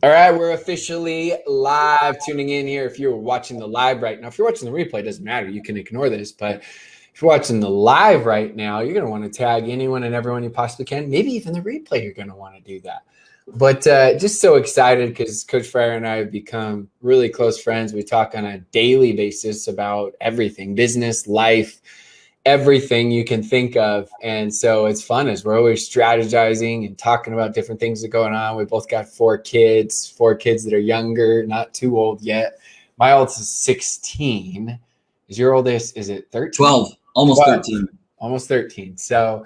All right, we're officially live tuning in here. If you're watching the live right now, if you're watching the replay, it doesn't matter. You can ignore this. But if you're watching the live right now, you're going to want to tag anyone and everyone you possibly can. Maybe even the replay, you're going to want to do that. But just so excited because Coach Fryer and I have become really close friends. We talk on a daily basis about everything, business, life, everything you can think of. And so it's fun as we're always strategizing and talking about different things that are going on. We both got four kids that are younger, not too old yet. My oldest is 16. Is your oldest, is it 13? 12, almost 12. 13. Almost 13. So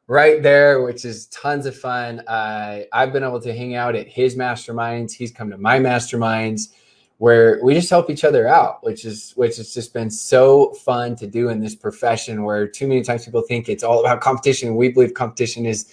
right there, which is tons of fun. I've been able to hang out at his masterminds. He's come to my masterminds, where we just help each other out, which has just been so fun to do in this profession, where too many times people think it's all about competition. We believe competition is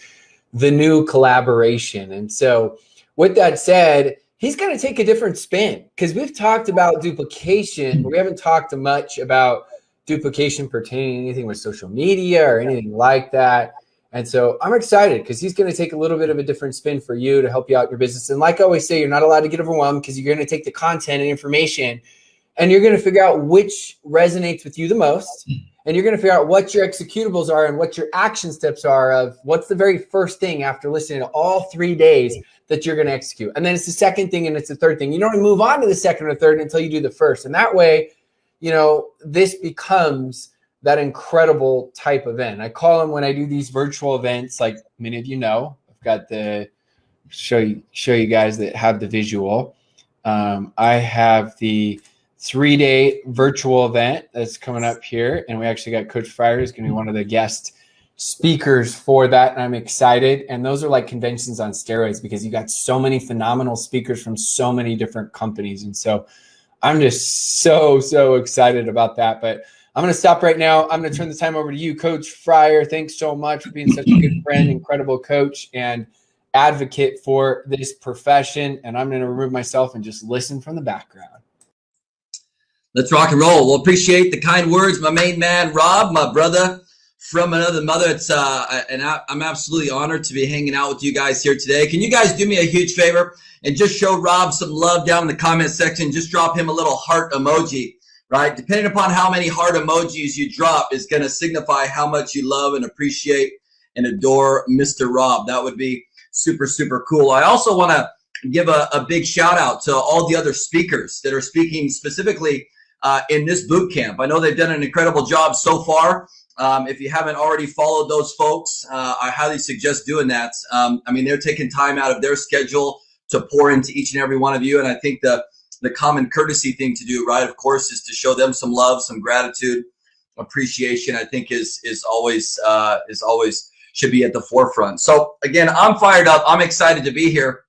the new collaboration. And so with that said, he's going to take a different spin, because we've talked about duplication, but we haven't talked much about duplication pertaining to anything with social media or anything like that. And so I'm excited because he's going to take a little bit of a different spin for you to help you out in your business. And like I always say, you're not allowed to get overwhelmed, because you're going to take the content and information and you're going to figure out which resonates with you the most. And you're going to figure out what your executables are and what your action steps are of what's the very first thing after listening to all 3 days that you're going to execute. And then it's the second thing and it's the third thing. You don't move on to the second or third until you do the first. And that way, this becomes that incredible type event. I call them, when I do these virtual events, like many of you know, I've got the show you guys that have the visual. I have the 3-day virtual event that's coming up here, and we actually got Coach Fryer who's going to be one of the guest speakers for that, and I'm excited. And those are like conventions on steroids, because you got so many phenomenal speakers from so many different companies, and so I'm just so excited about that. But I'm going to stop right now. I'm going to turn the time over to you, Coach Fryer. Thanks so much for being such a good friend, incredible coach, and advocate for this profession. And I'm going to remove myself and just listen from the background. Let's rock and roll. Well, appreciate the kind words, my main man, Rob, my brother from another mother. It's I'm absolutely honored to be hanging out with you guys here today. Can you guys do me a huge favor and just show Rob some love down in the comment section? Just drop him a little heart emoji. Right? Depending upon how many heart emojis you drop is going to signify how much you love and appreciate and adore Mr. Rob. That would be super, super cool. I also want to give a big shout out to all the other speakers that are speaking specifically in this boot camp. I know they've done an incredible job so far. If you haven't already followed those folks, I highly suggest doing that. They're taking time out of their schedule to pour into each and every one of you. And I think the common courtesy thing to do, right, of course, is to show them some love, some gratitude, appreciation. I think is always should be at the forefront. So again, I'm fired up. I'm excited to be here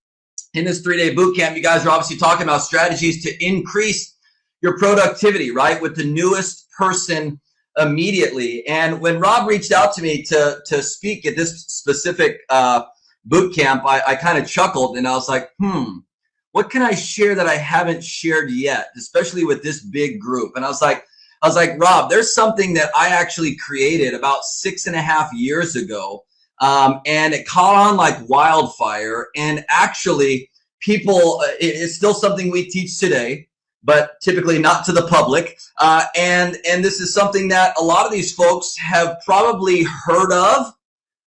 in this 3-day boot camp. You guys are obviously talking about strategies to increase your productivity, right, with the newest person immediately. And when Rob reached out to me to speak at this specific boot camp, I kind of chuckled and I was like, what can I share that I haven't shared yet, especially with this big group? And I was like, Rob, there's something that I actually created about 6.5 years ago. And it caught on like wildfire. And actually people, it's still something we teach today, but typically not to the public. And this is something that a lot of these folks have probably heard of,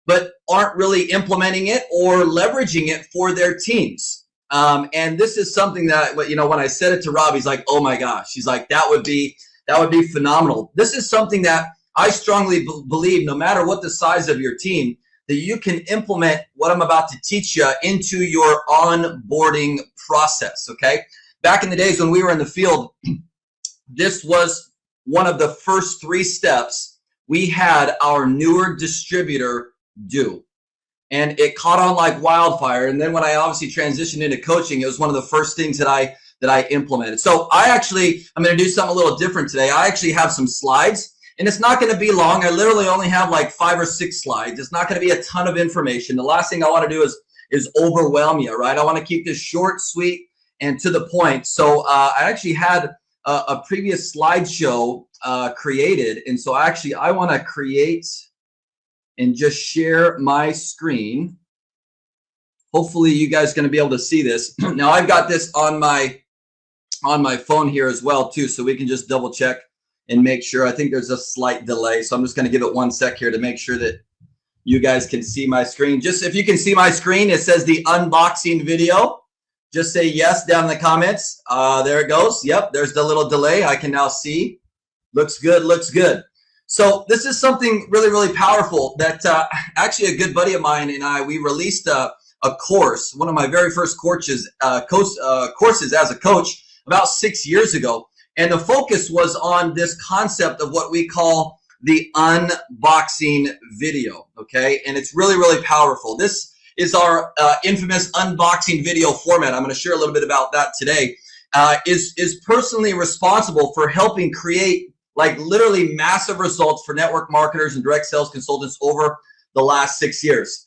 but aren't really implementing it or leveraging it for their teams. And this is something that, when I said it to Rob, he's like, oh my gosh, he's like, that would be phenomenal. This is something that I strongly believe, no matter what the size of your team, that you can implement what I'm about to teach you into your onboarding process. Okay. Back in the days when we were in the field, this was one of the first 3 steps we had our newer distributor do. And it caught on like wildfire. And then when I obviously transitioned into coaching, it was one of the first things that I implemented. So I'm going to do something a little different today. I actually have some slides, and it's not going to be long. I literally only have like 5 or 6 slides. It's not going to be a ton of information. The last thing I want to do is overwhelm you, right? I want to keep this short, sweet, and to the point. So I actually had a previous slideshow created. And so I want to create and just share my screen. hopefully you guys are going to be able to see this. Now I've got this on my phone here as well too, so we can just double check and make sure. I think there's a slight delay, so I'm just going to give it 1 sec here to make sure that you guys can see my screen. Just if you can see my screen, it says the unboxing video. Just say yes down in the comments. There it goes. Yep, there's the little delay. I can now see. Looks good, looks good. So this is something really, really powerful that actually a good buddy of mine and I, we released a course, one of my very first courses as a coach about 6 years ago. And the focus was on this concept of what we call the unboxing video, okay? And it's really, really powerful. This is our infamous unboxing video format. I'm going to share a little bit about that today. Is personally responsible for helping create like literally massive results for network marketers and direct sales consultants over the last 6 years.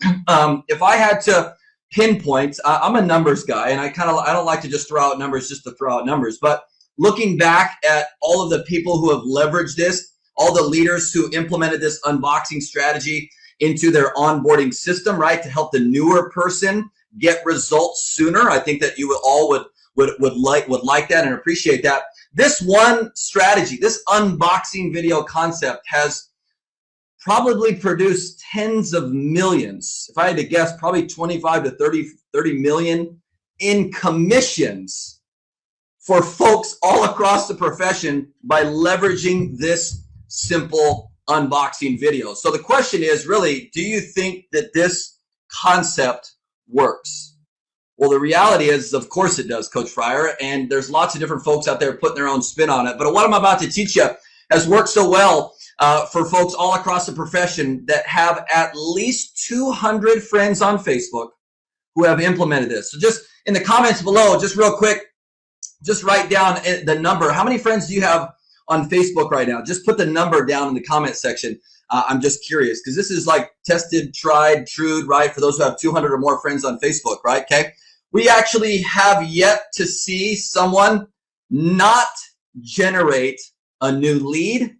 If I had to pinpoint, I'm a numbers guy, and I don't like to just throw out numbers just to throw out numbers, but looking back at all of the people who have leveraged this, all the leaders who implemented this unboxing strategy into their onboarding system, right, to help the newer person get results sooner. I think that you all would like that and appreciate that. This one strategy, this unboxing video concept has probably produced tens of millions. If I had to guess, probably 25 to 30 million in commissions for folks all across the profession by leveraging this simple unboxing video. So the question is really, do you think that this concept works? Well, the reality is, of course it does, Coach Fryer, and there's lots of different folks out there putting their own spin on it. But what I'm about to teach you has worked so well for folks all across the profession that have at least 200 friends on Facebook who have implemented this. So just in the comments below, just real quick, just write down the number. How many friends do you have on Facebook right now? Just put the number down in the comment section. I'm just curious because this is like tested, tried, true, right? For those who have 200 or more friends on Facebook, right? Okay. We actually have yet to see someone not generate a new lead,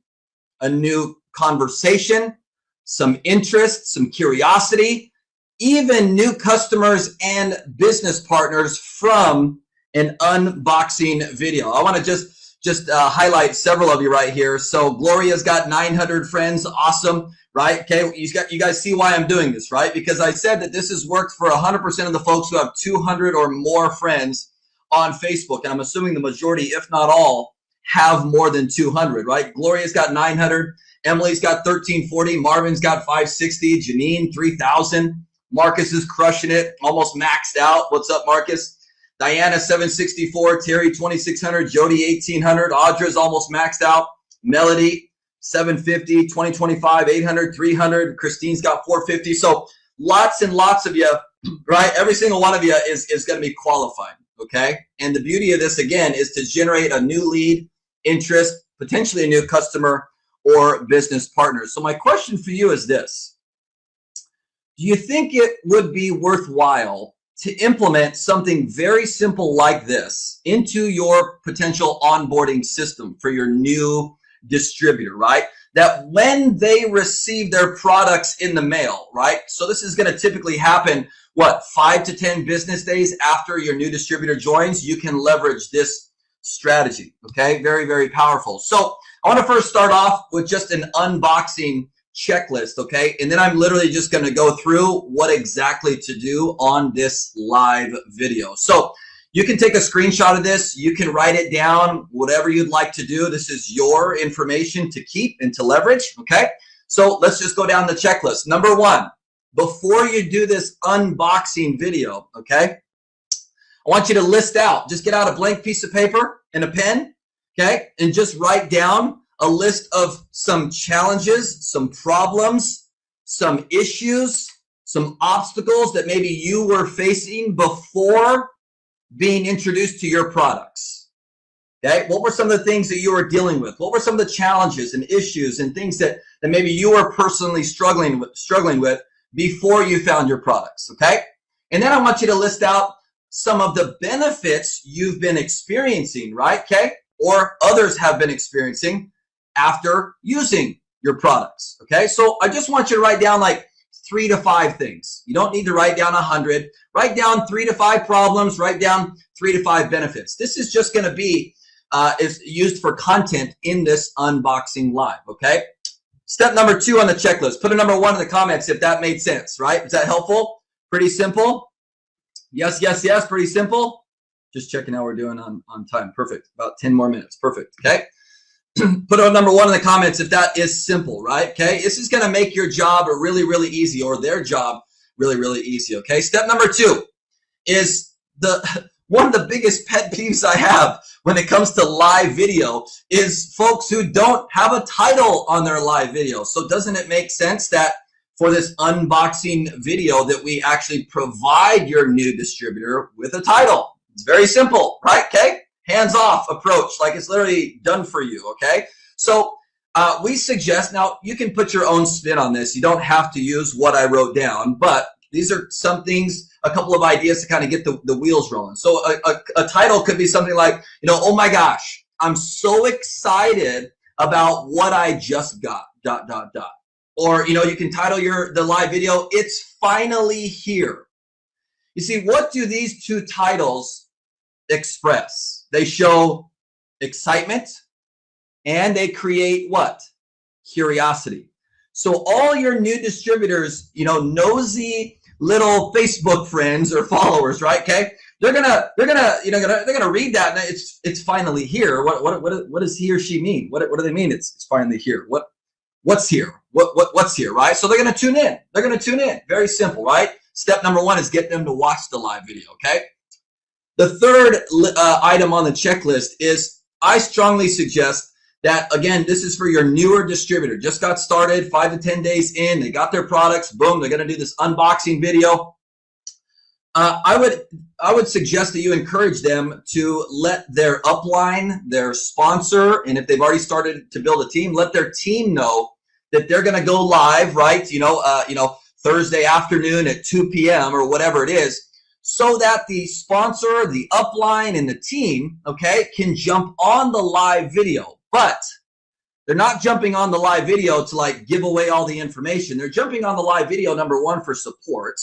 a new conversation, some interest, some curiosity, even new customers and business partners from an unboxing video. I want to just highlight several of you right here. So Gloria's got 900 friends. Awesome, right? Okay, you guys see why I'm doing this, right? Because I said that this has worked for 100% of the folks who have 200 or more friends on Facebook. And I'm assuming the majority, if not all, have more than 200, right? Gloria's got 900. Emily's got 1340. Marvin's got 560. Janine, 3000. Marcus is crushing it, almost maxed out. What's up, Marcus? Diana, 764. Terry, 2600. Jody, 1800. Audra's almost maxed out. Melody, 750. 2025, 800, 300. Christine's got 450. So lots and lots of you, right? Every single one of you is going to be qualified, okay? And the beauty of this, again, is to generate a new lead, interest, potentially a new customer or business partner. So my question for you is this. Do you think it would be worthwhile to implement something very simple like this into your potential onboarding system for your new distributor, right? That when they receive their products in the mail, right? So this is going to typically happen, 5 to 10 business days after your new distributor joins, you can leverage this strategy, okay? Very, very powerful. So I want to first start off with just an unboxing checklist, okay? And then I'm literally just going to go through what exactly to do on this live video. So you can take a screenshot of this. You can write it down, whatever you'd like to do. This is your information to keep and to leverage, okay? So let's just go down the checklist. Number one, before you do this unboxing video, okay, I want you to list out, just get out a blank piece of paper and a pen, okay, and just write down a list of some challenges, some problems, some issues, some obstacles that maybe you were facing before being introduced to your products. Okay, what were some of the things that you were dealing with? What were some of the challenges and issues and things that maybe you were personally struggling with before you found your products? Okay, and then I want you to list out some of the benefits you've been experiencing, right? Okay, or others have been experiencing after using your products. Okay, so I just want you to write down like 3 to 5 things. You don't need to write down 100. Write down 3 to 5 problems. Write down 3 to 5 benefits. This is just going to be is used for content in this unboxing live, okay? Step number 2 on the checklist. Put a number 1 in the comments if that made sense, right? Is that helpful? Pretty simple? Yes, yes, yes. Pretty simple. Just checking how we're doing on time. Perfect. About 10 more minutes. Perfect, okay? Put a number 1 in the comments if that is simple, right? Okay, this is going to make your job really, really easy, or their job really, really easy. Okay, step number 2 is one of the biggest pet peeves I have when it comes to live video is folks who don't have a title on their live video. So doesn't it make sense that for this unboxing video that we actually provide your new distributor with a title? It's very simple, right? Okay. Hands-off approach, like it's literally done for you, okay? So we suggest, now you can put your own spin on this. You don't have to use what I wrote down, but these are some things, a couple of ideas to kind of get the wheels rolling. So a title could be something like, oh my gosh, I'm so excited about what I just got, ... Or, you can title the live video, It's Finally Here. You see, what do these 2 titles express? They show excitement and they create what? Curiosity. So all your new distributors, nosy little Facebook friends or followers, right? Okay, they're gonna read that and it's finally here. What does he or she mean? What do they mean? It's finally here. What's here? What's here, right? So they're gonna tune in. They're gonna tune in. Very simple, right? Step number 1 is get them to watch the live video. Okay. The third item on the checklist is I strongly suggest that, again, this is for your newer distributor. Just got started, 5 to 10 days in. They got their products. Boom, they're going to do this unboxing video. I would suggest that you encourage them to let their upline, their sponsor, and if they've already started to build a team, let their team know that they're going to go live, right? Thursday afternoon at 2 p.m. or whatever it is, so that the sponsor, the upline, and the team, okay, can jump on the live video. But they're not jumping on the live video to like give away all the information. They're jumping on the live video, number 1, for support,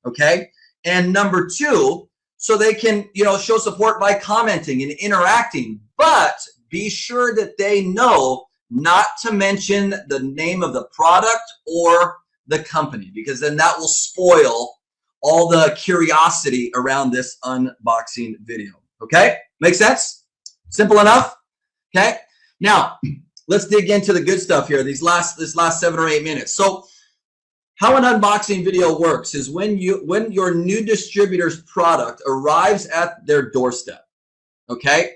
okay? And number 2, so they can, show support by commenting and interacting. But be sure that they know not to mention the name of the product or the company, because then that will spoil all the curiosity around this unboxing video. Okay? Make sense? Simple enough? Okay? Now, let's dig into the good stuff here, this last 7 or 8 minutes. So, how an unboxing video works is when your new distributor's product arrives at their doorstep. Okay?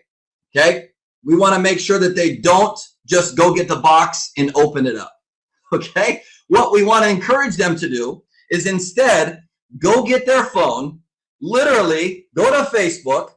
Okay? We want to make sure that they don't just go get the box and open it up. Okay? What we want to encourage them to do is instead go get their phone, literally go to Facebook,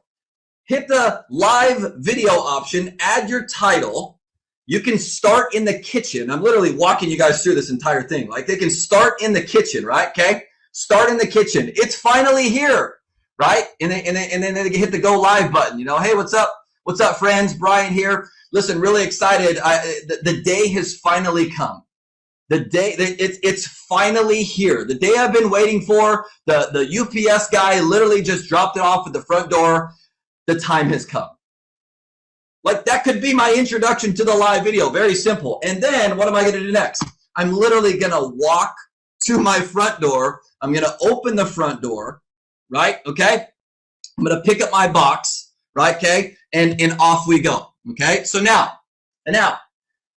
hit the live video option, add your title. You can start in the kitchen. I'm literally walking you guys through this entire thing. Like they can start in the kitchen, right? Okay? Start in the kitchen. It's finally here, right? And then they hit the go live button. Hey, what's up? What's up, friends? Brian here. Listen, really excited. The day has finally come. The day it's finally here. The day I've been waiting for. The UPS guy literally just dropped it off at the front door. The time has come. Like that could be my introduction to the live video. Very simple. And then what am I going to do next? I'm literally going to walk to my front door. I'm going to open the front door, right? Okay. I'm going to pick up my box, right? Okay. And off we go. Okay. So now,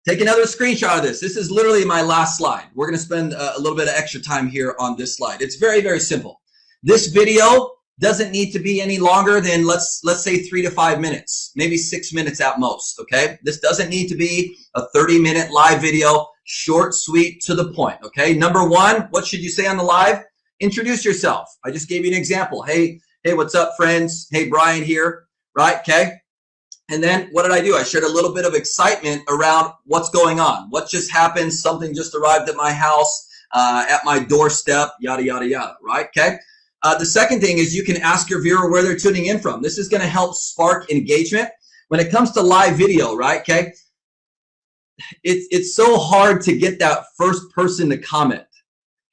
take another screenshot of this. This is literally my last slide. We're going to spend a little bit of extra time here on this slide. It's very, very simple. This video doesn't need to be any longer than let's say 3 to 5 minutes, maybe 6 minutes at most. Okay. This doesn't need to be a 30-minute live video, short, sweet, to the point. Okay. Number 1, what should you say on the live? Introduce yourself. I just gave you an example. Hey, what's up, friends? Hey, Brian here. Right. Okay. And then what did I do? I shared a little bit of excitement around what's going on. What just happened? Something just arrived at my house, at my doorstep, yada, yada, yada. Right. Okay. The second thing is you can ask your viewer where they're tuning in from. This is going to help spark engagement. When it comes to live video, right? Okay. It's so hard to get that first person to comment.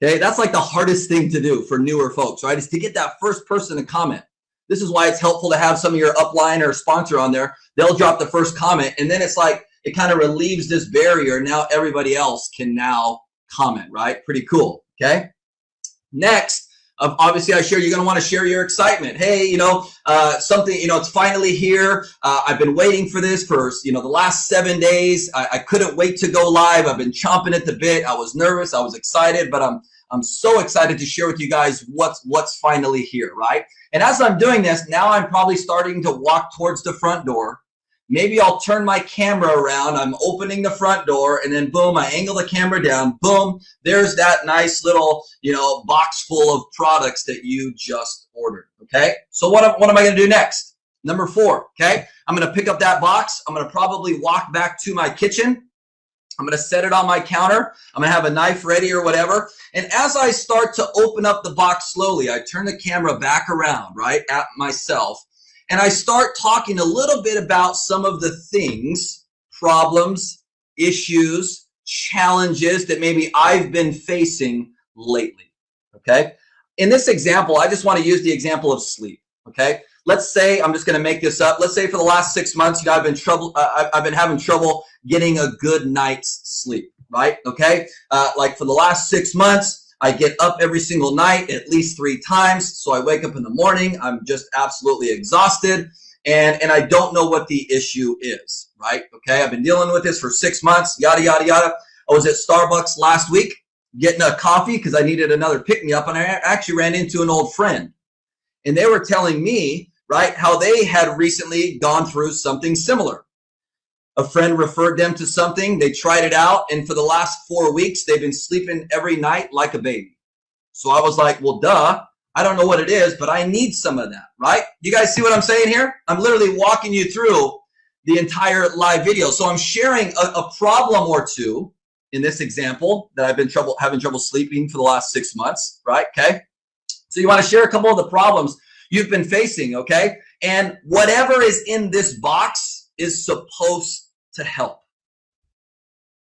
Okay, that's like the hardest thing to do for newer folks, right? Is to get that first person to comment. This is why it's helpful to have some of your upline or sponsor on there. They'll drop the first comment, and then it's like it kind of relieves this barrier. Now everybody else can now comment, right? Pretty cool. Okay. Next, obviously, I share. You're going to want to share your excitement. Hey, something. It's finally here. I've been waiting for this for the last 7 days. I couldn't wait to go live. I've been chomping at the bit. I was nervous. I was excited, but I'm so excited to share with you guys what's finally here, right? And as I'm doing this, now I'm probably starting to walk towards the front door. Maybe I'll turn my camera around. I'm opening the front door, and then boom, I angle the camera down. Boom, there's that nice little, box full of products that you just ordered. Okay. So what am I going to do next? Number 4. Okay. I'm going to pick up that box. I'm going to probably walk back to my kitchen. I'm going to set it on my counter. I'm going to have a knife ready or whatever. And as I start to open up the box slowly, I turn the camera back around, right, at myself. And I start talking a little bit about some of the things, problems, issues, challenges that maybe I've been facing lately. Okay. In this example, I just want to use the example of sleep. Okay. Let's say, I'm just going to make this up. Let's say for the last 6 months, I've been having trouble getting a good night's sleep, right? Okay. Like for the last 6 months, I get up every single night at least 3 times. So I wake up in the morning. I'm just absolutely exhausted. And I don't know what the issue is, right? Okay. I've been dealing with this for 6 months, yada, yada, yada. I was at Starbucks last week getting a coffee because I needed another pick-me-up. And I actually ran into an old friend. And they were telling me, right, how they had recently gone through something similar. A friend referred them to something. They tried it out. And for the last 4 weeks, they've been sleeping every night like a baby. So I was like, well, duh. I don't know what it is, but I need some of that, right? You guys see what I'm saying here? I'm literally walking you through the entire live video. So I'm sharing a problem or two in this example that I've been having trouble sleeping for the last 6 months, right? Okay. So you want to share a couple of the problems you've been facing, okay? And whatever is in this box is supposed to help.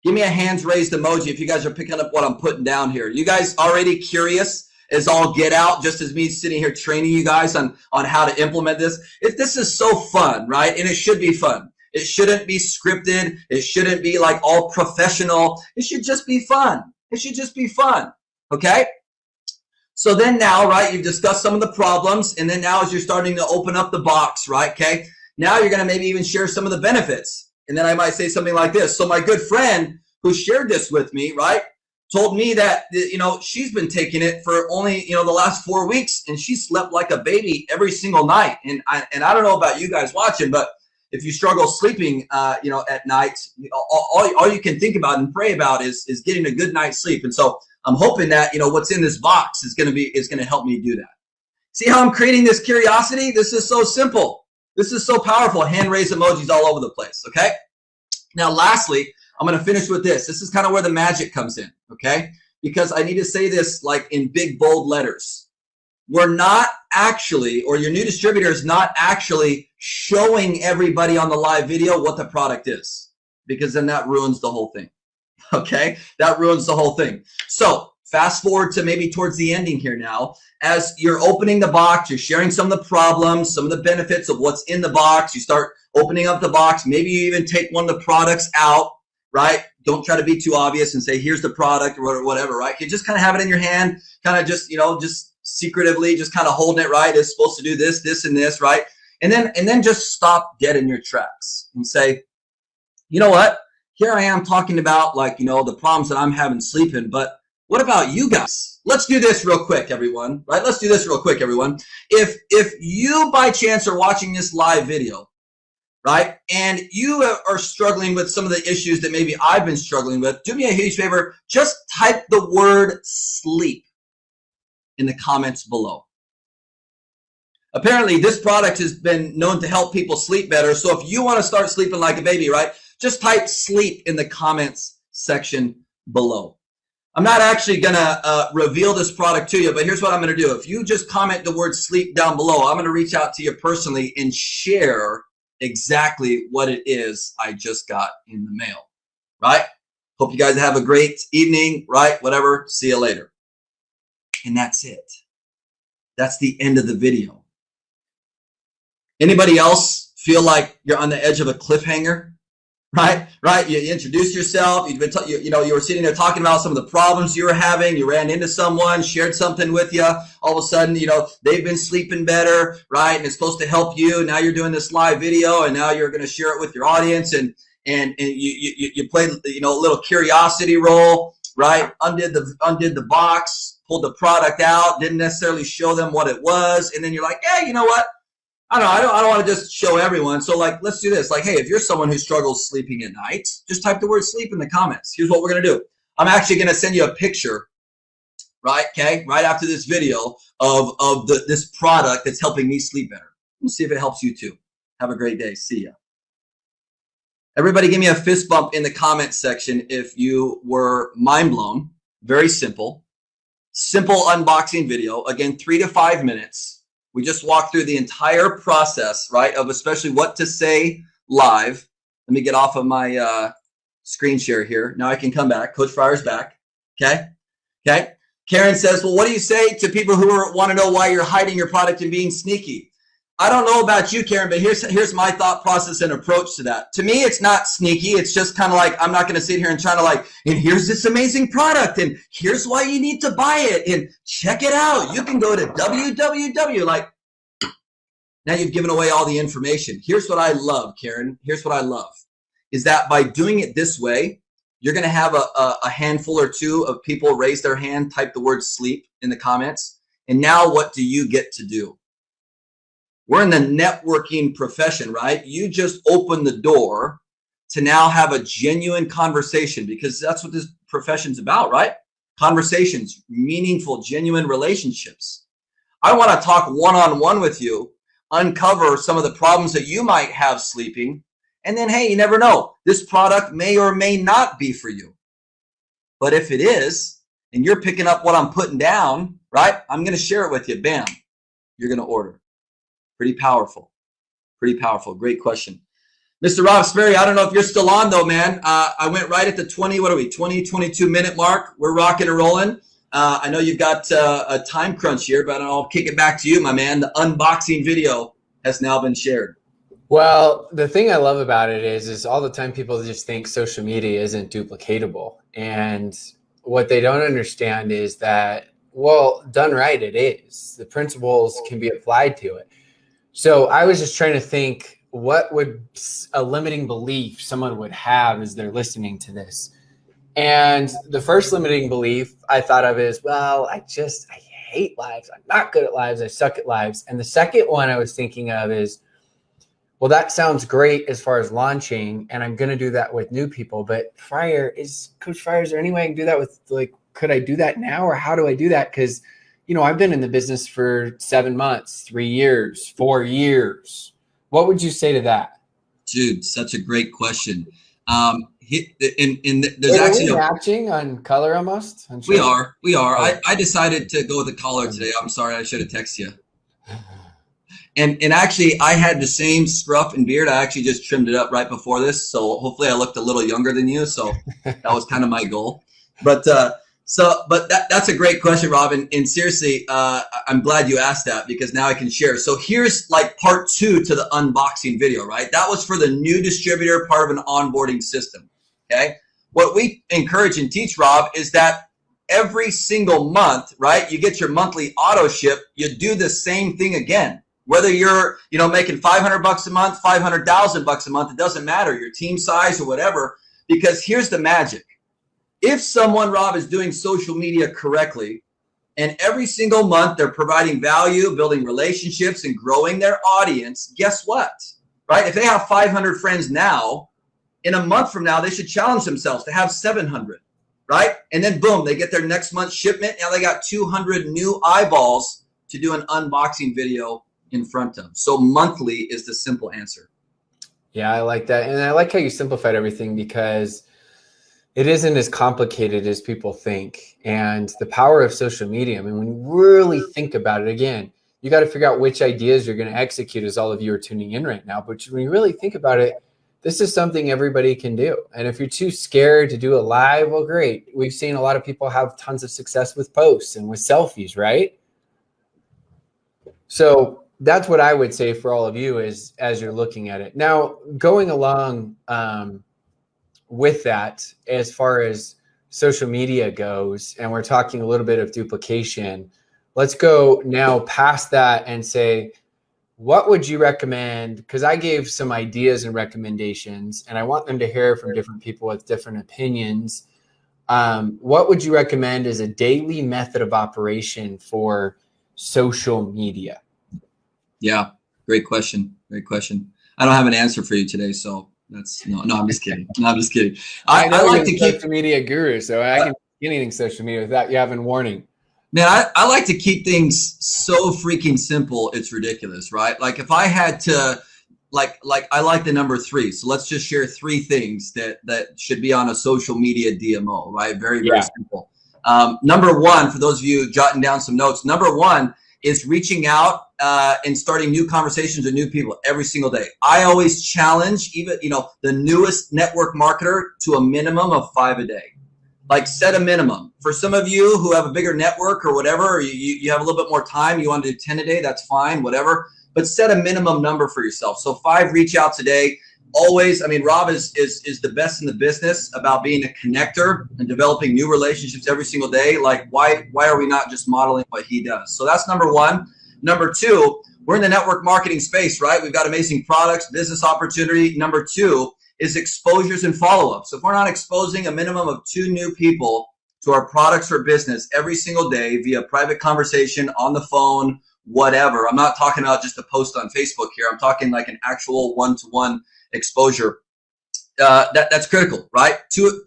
Give me a hands raised emoji if you guys are picking up what I'm putting down here. You guys already curious as all get out, just as me sitting here training you guys on how to implement this? This is so fun, right? And it should be fun. It shouldn't be scripted. It shouldn't be like all professional. It should just be fun. It should just be fun, okay? So then now, right, you've discussed some of the problems, and then now as you're starting to open up the box, right, okay, now you're going to maybe even share some of the benefits. And then I might say something like this. So my good friend who shared this with me, right, told me that, she's been taking it for only, the last 4 weeks, and she slept like a baby every single night. And I don't know about you guys watching, but if you struggle sleeping, at night, all you can think about and pray about is getting a good night's sleep. And so I'm hoping that, what's in this box is going to help me do that. See how I'm creating this curiosity? This is so simple. This is so powerful. Hand raise emojis all over the place. Okay. Now, lastly, I'm going to finish with this. This is kind of where the magic comes in. Okay. Because I need to say this like in big, bold letters. We're not actually, or your new distributor is not actually showing everybody on the live video what the product is, because then that ruins the whole thing. Okay, that ruins the whole thing. So fast forward to maybe towards the ending here now. As you're opening the box, you're sharing some of the problems, some of the benefits of what's in the box. You start opening up the box. Maybe you even take one of the products out, right? Don't try to be too obvious and say, here's the product or whatever, right? You just kind of have it in your hand, kind of just, just secretively, just kind of holding it, right? It's supposed to do this, this, and this, right? And then just stop dead in your tracks and say, you know what? Here I am talking about the problems that I'm having sleeping, but what about you guys? Let's do this real quick, everyone, right? Let's do this real quick, everyone. If you by chance are watching this live video, right, and you are struggling with some of the issues that maybe I've been struggling with, do me a huge favor, just type the word sleep in the comments below. Apparently, this product has been known to help people sleep better. So if you want to start sleeping like a baby, right, just type sleep in the comments section below. I'm not actually going to reveal this product to you, but here's what I'm going to do. If you just comment the word sleep down below, I'm going to reach out to you personally and share exactly what it is I just got in the mail, right? Hope you guys have a great evening, right? Whatever. See you later. And that's it. That's the end of the video. Anybody else feel like you're on the edge of a cliffhanger? Right. You introduce yourself. You've been, you were sitting there talking about some of the problems you were having. You ran into someone, shared something with you. All of a sudden, they've been sleeping better, right? And it's supposed to help you. Now you're doing this live video, and now you're going to share it with your audience. And you played, a little curiosity roll, right? Undid the box, pulled the product out, didn't necessarily show them what it was, and then you're like, hey, you know what? I don't want to just show everyone. So let's do this. Hey, if you're someone who struggles sleeping at night, just type the word sleep in the comments. Here's what we're going to do. I'm actually going to send you a picture, right? Okay. Right after this video of this product that's helping me sleep better. We'll see if it helps you too. Have a great day. See ya. Everybody give me a fist bump in the comments section if you were mind blown. Very simple. Simple unboxing video. Again, 3 to 5 minutes. We just walked through the entire process, right, of especially what to say live. Let me get off of my screen share here. Now I can come back. Coach Fryer's back. Okay. Karen says, well, what do you say to people who want to know why you're hiding your product and being sneaky? I don't know about you, Karen, but here's my thought process and approach to that. To me, it's not sneaky. It's just kind of like, I'm not going to sit here and try to and here's this amazing product, and here's why you need to buy it, and check it out. You can go to www. Now you've given away all the information. Here's what I love, Karen. Here's what I love is that by doing it this way, you're going to have a handful or two of people raise their hand, type the word sleep in the comments. And now what do you get to do? We're in the networking profession, right? You just open the door to now have a genuine conversation, because that's what this profession's about, right? Conversations, meaningful, genuine relationships. I want to talk one-on-one with you, uncover some of the problems that you might have sleeping. And then, hey, you never know. This product may or may not be for you. But if it is, and you're picking up what I'm putting down, right? I'm going to share it with you. Bam. You're going to order. Pretty powerful. Pretty powerful. Great question. Mr. Rob Sperry, I don't know if you're still on though, man. I went right at the 22 minute mark. We're rocking and rolling. I know you've got a time crunch here, but I'll kick it back to you, my man. The unboxing video has now been shared. Well, the thing I love about it is all the time people just think social media isn't duplicatable. And what they don't understand is that, well, done right, it is. The principles can be applied to it. So I was just trying to think, what would a limiting belief someone would have as they're listening to this? And the first limiting belief I thought of is, well, I hate lives. I'm not good at lives. I suck at lives. And the second one I was thinking of is, well, that sounds great as far as launching, and I'm going to do that with new people. But Coach Fryer, is there any way I can do that with, could I do that now, or how do I do that? Because, I've been in the business for 7 months, 3 years, 4 years. What would you say to that? Dude, such a great question. There's actually matching on color almost. We are. Oh. I decided to go with the collar today. I'm sorry, I should have texted you. And actually, I had the same scruff and beard. I actually just trimmed it up right before this, so hopefully I looked a little younger than you. So that was kind of my goal. But that's a great question, Robin. And seriously, I'm glad you asked that, because now I can share. So here's part 2 to the unboxing video, right? That was for the new distributor, part of an onboarding system. Okay. What we encourage and teach, Rob, is that every single month, right? You get your monthly auto ship. You do the same thing again. Whether you're, making $500 a month, $500,000 a month, it doesn't matter, your team size or whatever, because here's the magic. If someone, Rob, is doing social media correctly, and every single month they're providing value, building relationships, and growing their audience, guess what? Right? If they have 500 friends now, in a month from now, they should challenge themselves to have 700, right? And then boom, they get their next month's shipment. Now they got 200 new eyeballs to do an unboxing video in front of. So monthly is the simple answer. Yeah, I like that. And I like how you simplified everything, because it isn't as complicated as people think. And the power of social media, when you really think about it, again, you got to figure out which ideas you're going to execute, as all of you are tuning in right now. But when you really think about it, this is something everybody can do. And if you're too scared to do a live, well, great. We've seen a lot of people have tons of success with posts and with selfies, right? So that's what I would say for all of you is as you're looking at it. Now, going along with that, as far as social media goes, and we're talking a little bit of duplication, let's go now past that and say, what would you recommend? Because I gave some ideas and recommendations, and I want them to hear from different people with different opinions. What would you recommend as a daily method of operation for social media? Yeah, great question. Great question. I don't have an answer for you today, so that's no. I'm just kidding. No, I'm just kidding. I like to keep social media guru, so I can do anything social media without you having warning. Man, I like to keep things so freaking simple. It's ridiculous, right? Like if I had to, like I like the number 3. So let's just share 3 things that should be on a social media DMO, right? Very simple. Number 1, for those of you jotting down some notes, number 1 is reaching out and starting new conversations with new people every single day. I always challenge even, the newest network marketer to a minimum of 5 a day. Like set a minimum. For some of you who have a bigger network or whatever, or you have a little bit more time, you want to do 10 a day, that's fine, whatever. But set a minimum number for yourself. So 5 reach outs a day. Always, I mean, Rob is the best in the business about being a connector and developing new relationships every single day. Like, why are we not just modeling what he does? So that's number 1. Number 2, we're in the network marketing space, right? We've got amazing products, business opportunity. Number 2 is exposures and follow-ups. So if we're not exposing a minimum of 2 new people to our products or business every single day via private conversation, on the phone, whatever. I'm not talking about just a post on Facebook here. I'm talking like an actual one-to-one exposure. That's critical, right? Two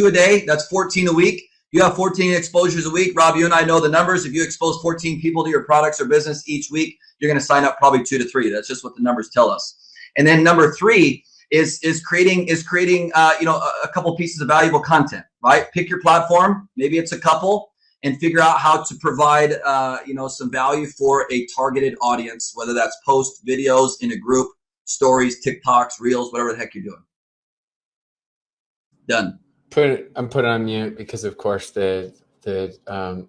a day, that's 14 a week. You have 14 exposures a week. Rob, you and I know the numbers. If you expose 14 people to your products or business each week, you're going to sign up probably 2 to 3. That's just what the numbers tell us. And then number 3 is creating a couple pieces of valuable content, right? Pick your platform. Maybe it's a couple, and figure out how to provide some value for a targeted audience, whether that's post videos in a group, stories, TikToks, reels, whatever the heck you're doing. Done. I'm put on mute because, of course, the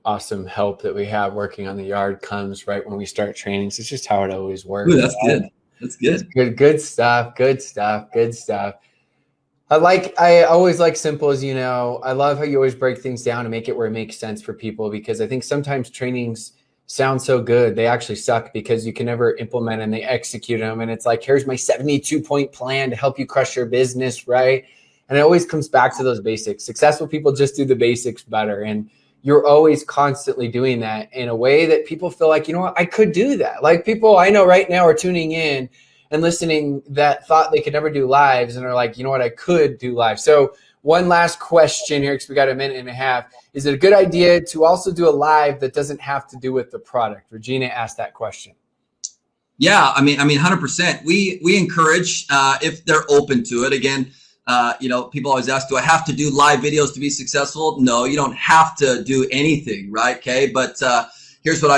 awesome help that we have working on the yard comes right when we start trainings. It's just how it always works. Ooh, that's good. That's good. Good stuff. Good stuff. Good stuff. I always like simple, as you know. I love how you always break things down and make it where it makes sense for people, because I think sometimes trainings sound so good, they actually suck because you can never implement and they execute them. And it's like, here's my 72-point plan to help you crush your business, right? And it always comes back to those basics. Successful people just do the basics better. And you're always constantly doing that in a way that people feel like, you know what, I could do that. Like people I know right now are tuning in and listening that thought they could never do lives and are like, you know what, I could do live. So one last question here, because we got a minute and a half. Is it a good idea to also do a live that doesn't have to do with the product? Regina asked that question. Yeah, I mean, 100%. We encourage if they're open to it. Again, people always ask, do I have to do live videos to be successful? No, you don't have to do anything, right? Okay, but here's what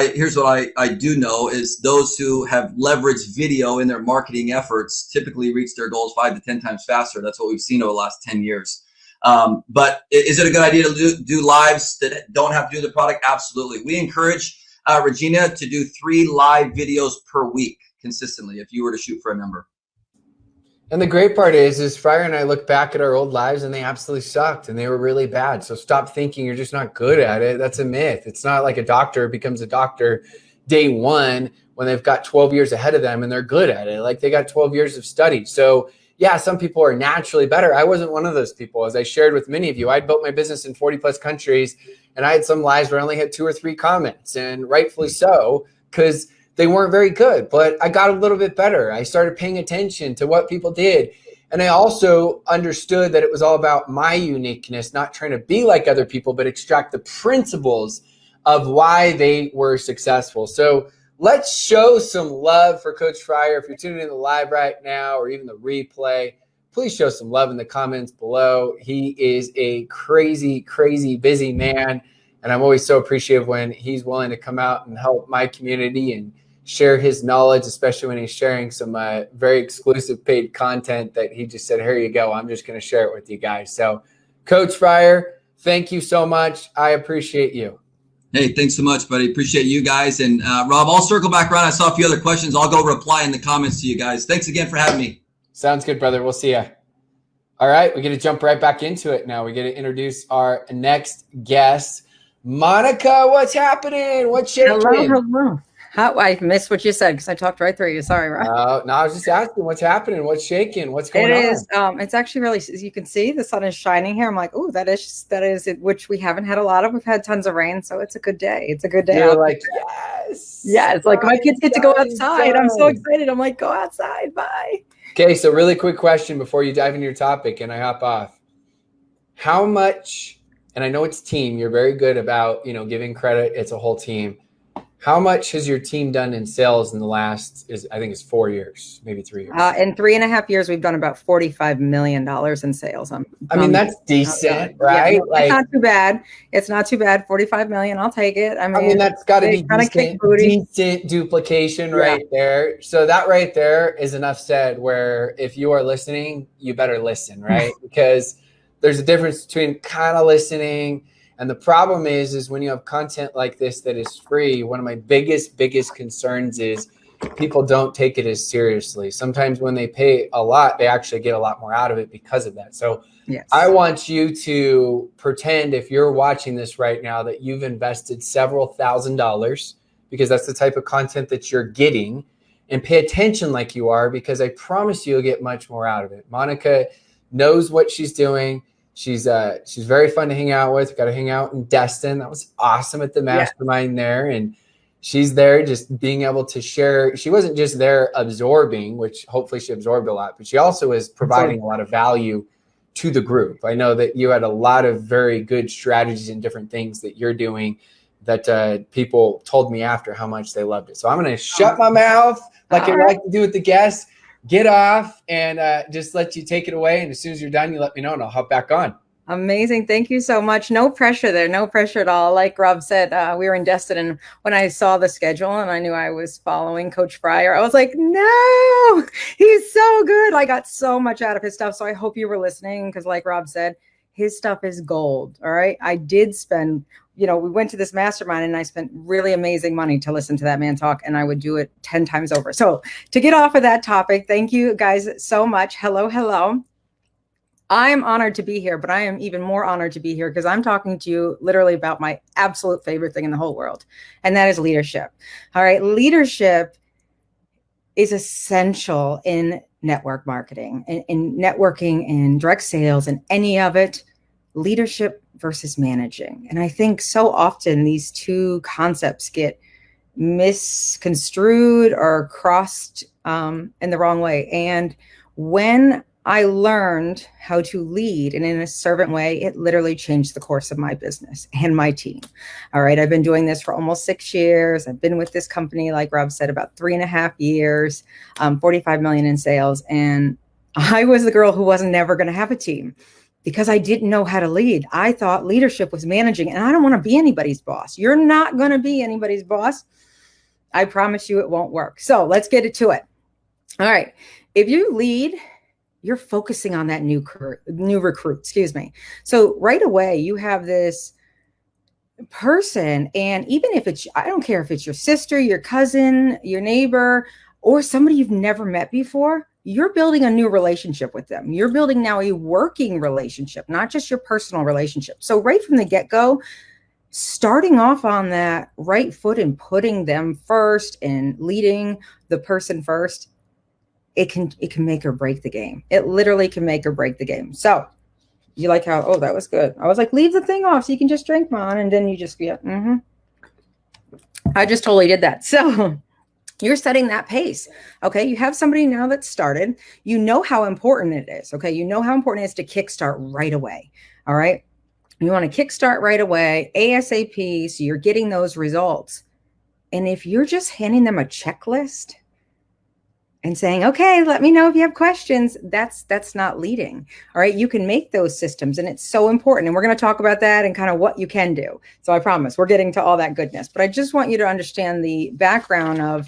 I do know is those who have leveraged video in their marketing efforts typically reach their goals 5 to 10 times faster. That's what we've seen over the last 10 years. But is it a good idea to do lives that don't have to do the product? Absolutely. We encourage Regina to do 3 live videos per week consistently if you were to shoot for a number. And the great part is Fryer and I look back at our old lives and they absolutely sucked and they were really bad. So stop thinking you're just not good at it. That's a myth. It's not like a doctor becomes a doctor day one when they've got 12 years ahead of them and they're good at it. Like they got 12 years of study. So yeah, some people are naturally better. I wasn't one of those people. As I shared with many of you, I'd built my business in 40 plus countries and I had some lives where I only had 2 or 3 comments, and rightfully so, because they weren't very good, but I got a little bit better. I started paying attention to what people did. And I also understood that it was all about my uniqueness, not trying to be like other people, but extract the principles of why they were successful. So let's show some love for Coach Fryer. If you're tuning in the live right now or even the replay, please show some love in the comments below. He is a crazy, crazy busy man. And I'm always so appreciative when he's willing to come out and help my community and share his knowledge, especially when he's sharing some very exclusive paid content that he just said, here you go. I'm just going to share it with you guys. So Coach Fryer, thank you so much. I appreciate you. Hey, thanks so much, buddy. Appreciate you guys. And Rob, I'll circle back around. I saw a few other questions. I'll go reply in the comments to you guys. Thanks again for having me. Sounds good, brother. We'll see you. All right. We're going to jump right back into it now. We're going to introduce our next guest. Monica, what's happening? What's shaking? Hello. I missed what you said because I talked right through you. Sorry, Rob. No, I was just asking what's happening. What's shaking? What's going on? It is. It's actually really, as you can see, the sun is shining here. I'm like, oh, that is it, which we haven't had a lot of. We've had tons of rain, so it's a good day. It's a good day. You're like, yes. Yeah, it's like my kids get to go outside. I'm so excited. I'm like, go outside. Bye. Okay, so really quick question before you dive into your topic and I hop off. How much, and I know it's team, you're very good about, giving credit. It's a whole team. How much has your team done in sales in the last, I think it's 4 years, maybe 3 years? In 3.5 years, we've done about $45 million in sales. I mean, that's decent, right? Yeah, it's not too bad. It's not too bad. 45 million, I'll take it. I mean that's got to be decent duplication right there. So that right there is enough said where if you are listening, you better listen, right? Because there's a difference between kind of listening. And the problem is when you have content like this that is free, one of my biggest concerns is people don't take it as seriously. Sometimes when they pay a lot, they actually get a lot more out of it because of that. So yes. I want you to pretend if you're watching this right now that you've invested several $1,000s because that's the type of content that you're getting, and pay attention like you are, because I promise you'll get much more out of it. Monica knows what she's doing. She's very fun to hang out with. We got to hang out in Destin. That was awesome at the mastermind there. And she's there just being able to share. She wasn't just there absorbing, which hopefully she absorbed a lot, but she also is providing a lot of value to the group. I know that you had a lot of very good strategies and different things that you're doing that people told me after how much they loved it. So I'm going to shut my mouth like I like to do with the guests. Get off and just let you take it away. And as soon as you're done, you let me know and I'll hop back on. Amazing. Thank you so much. No pressure there. No pressure at all. Like Rob said, we were in Destin, and when I saw the schedule and I knew I was following Coach Fryer, I was like, no, he's so good. I got so much out of his stuff. So I hope you were listening because like Rob said, his stuff is gold. All right. I did spend, we went to this mastermind and I spent really amazing money to listen to that man talk, and I would do it 10 times over. So to get off of that topic, thank you guys so much. Hello. I'm honored to be here, but I am even more honored to be here because I'm talking to you literally about my absolute favorite thing in the whole world. And that is leadership. All right. Leadership is essential in network marketing and in networking and direct sales and any of it. Leadership versus managing. And I think so often these two concepts get misconstrued or crossed in the wrong way. And when I learned how to lead and in a servant way, it literally changed the course of my business and my team. All right. I've been doing this for almost 6 years. I've been with this company, like Rob said, about 3.5 years, 45 million in sales. And I was the girl who wasn't never going to have a team, because I didn't know how to lead. I thought leadership was managing, and I don't want to be anybody's boss. You're not going to be anybody's boss. I promise you it won't work. So let's get to it. All right. If you lead, you're focusing on that new recruit, So right away you have this person, and even if I don't care if it's your sister, your cousin, your neighbor, or somebody you've never met before, you're building a new relationship with them. You're building now a working relationship, not just your personal relationship. So right from the get-go, starting off on that right foot and putting them first and leading the person first, it can make or break the game. It literally can make or break the game. So you like how, oh, that was good. I was like, leave the thing off so you can just drink, Mom. And then you just, I just totally did that. So you're setting that pace. Okay. You have somebody now that's started. You know how important it is. Okay. You know how important it is to kickstart right away. All right. You want to kickstart right away, ASAP. So you're getting those results. And if you're just handing them a checklist and saying, okay, let me know if you have questions, that's not leading. All right. You can make those systems, and it's so important. And we're going to talk about that and kind of what you can do. So I promise we're getting to all that goodness, but I just want you to understand the background of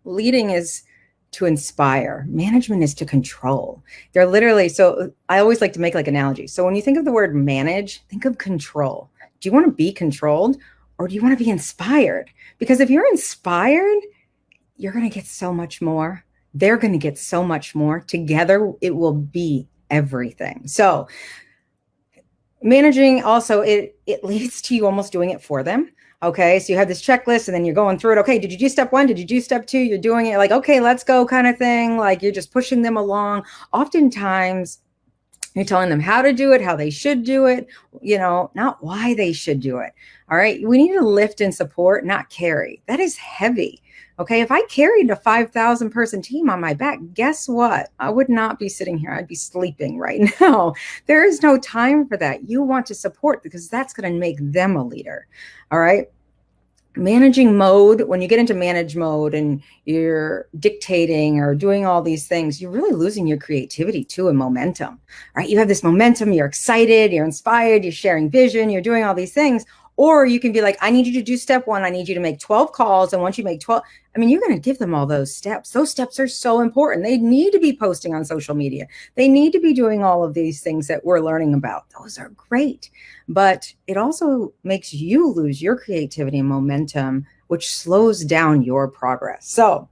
leading is to inspire. Management is to control. They're literally, so I always like to make like analogies. So when you think of the word manage, think of control. Do you want to be controlled or do you want to be inspired? Because if you're inspired, you're going to get so much more. They're going to get so much more. Together, it will be everything. So managing also, it leads to you almost doing it for them. Okay, so you have this checklist and then you're going through it. Okay, did you do step 1? Did you do step 2? You're doing it like, okay, let's go kind of thing. Like you're just pushing them along. Oftentimes, you're telling them how to do it, how they should do it, not why they should do it. All right, we need to lift and support, not carry. That is heavy. Okay, if I carried a 5,000 person team on my back, guess what? I would not be sitting here. I'd be sleeping right now. There is no time for that. You want to support because that's going to make them a leader. All right. Managing mode, when you get into manage mode and you're dictating or doing all these things, you're really losing your creativity too and momentum, right? You have this momentum, you're excited, you're inspired, you're sharing vision, you're doing all these things. Or you can be like, I need you to do step 1. I need you to make 12 calls. And once you make 12, you're going to give them all those steps. Those steps are so important. They need to be posting on social media. They need to be doing all of these things that we're learning about. Those are great. But it also makes you lose your creativity and momentum, which slows down your progress. So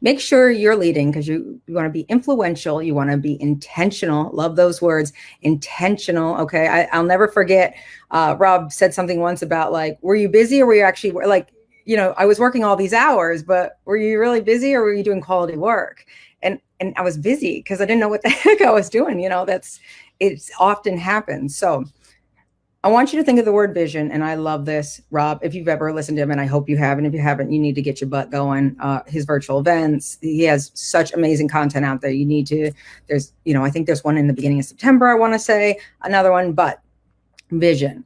make sure you're leading because you want to be influential. You want to be intentional. Love those words, intentional. Okay. I'll never forget. Rob said something once about like, were you busy or were you actually like, I was working all these hours, but were you really busy or were you doing quality work? And I was busy because I didn't know what the heck I was doing. It's often happens. So I want you to think of the word vision. And I love this, Rob, if you've ever listened to him, and I hope you have. And if you haven't, you need to get your butt going. His virtual events, he has such amazing content out there. You need to, I think there's one in the beginning of September, I want to say, another one, but vision.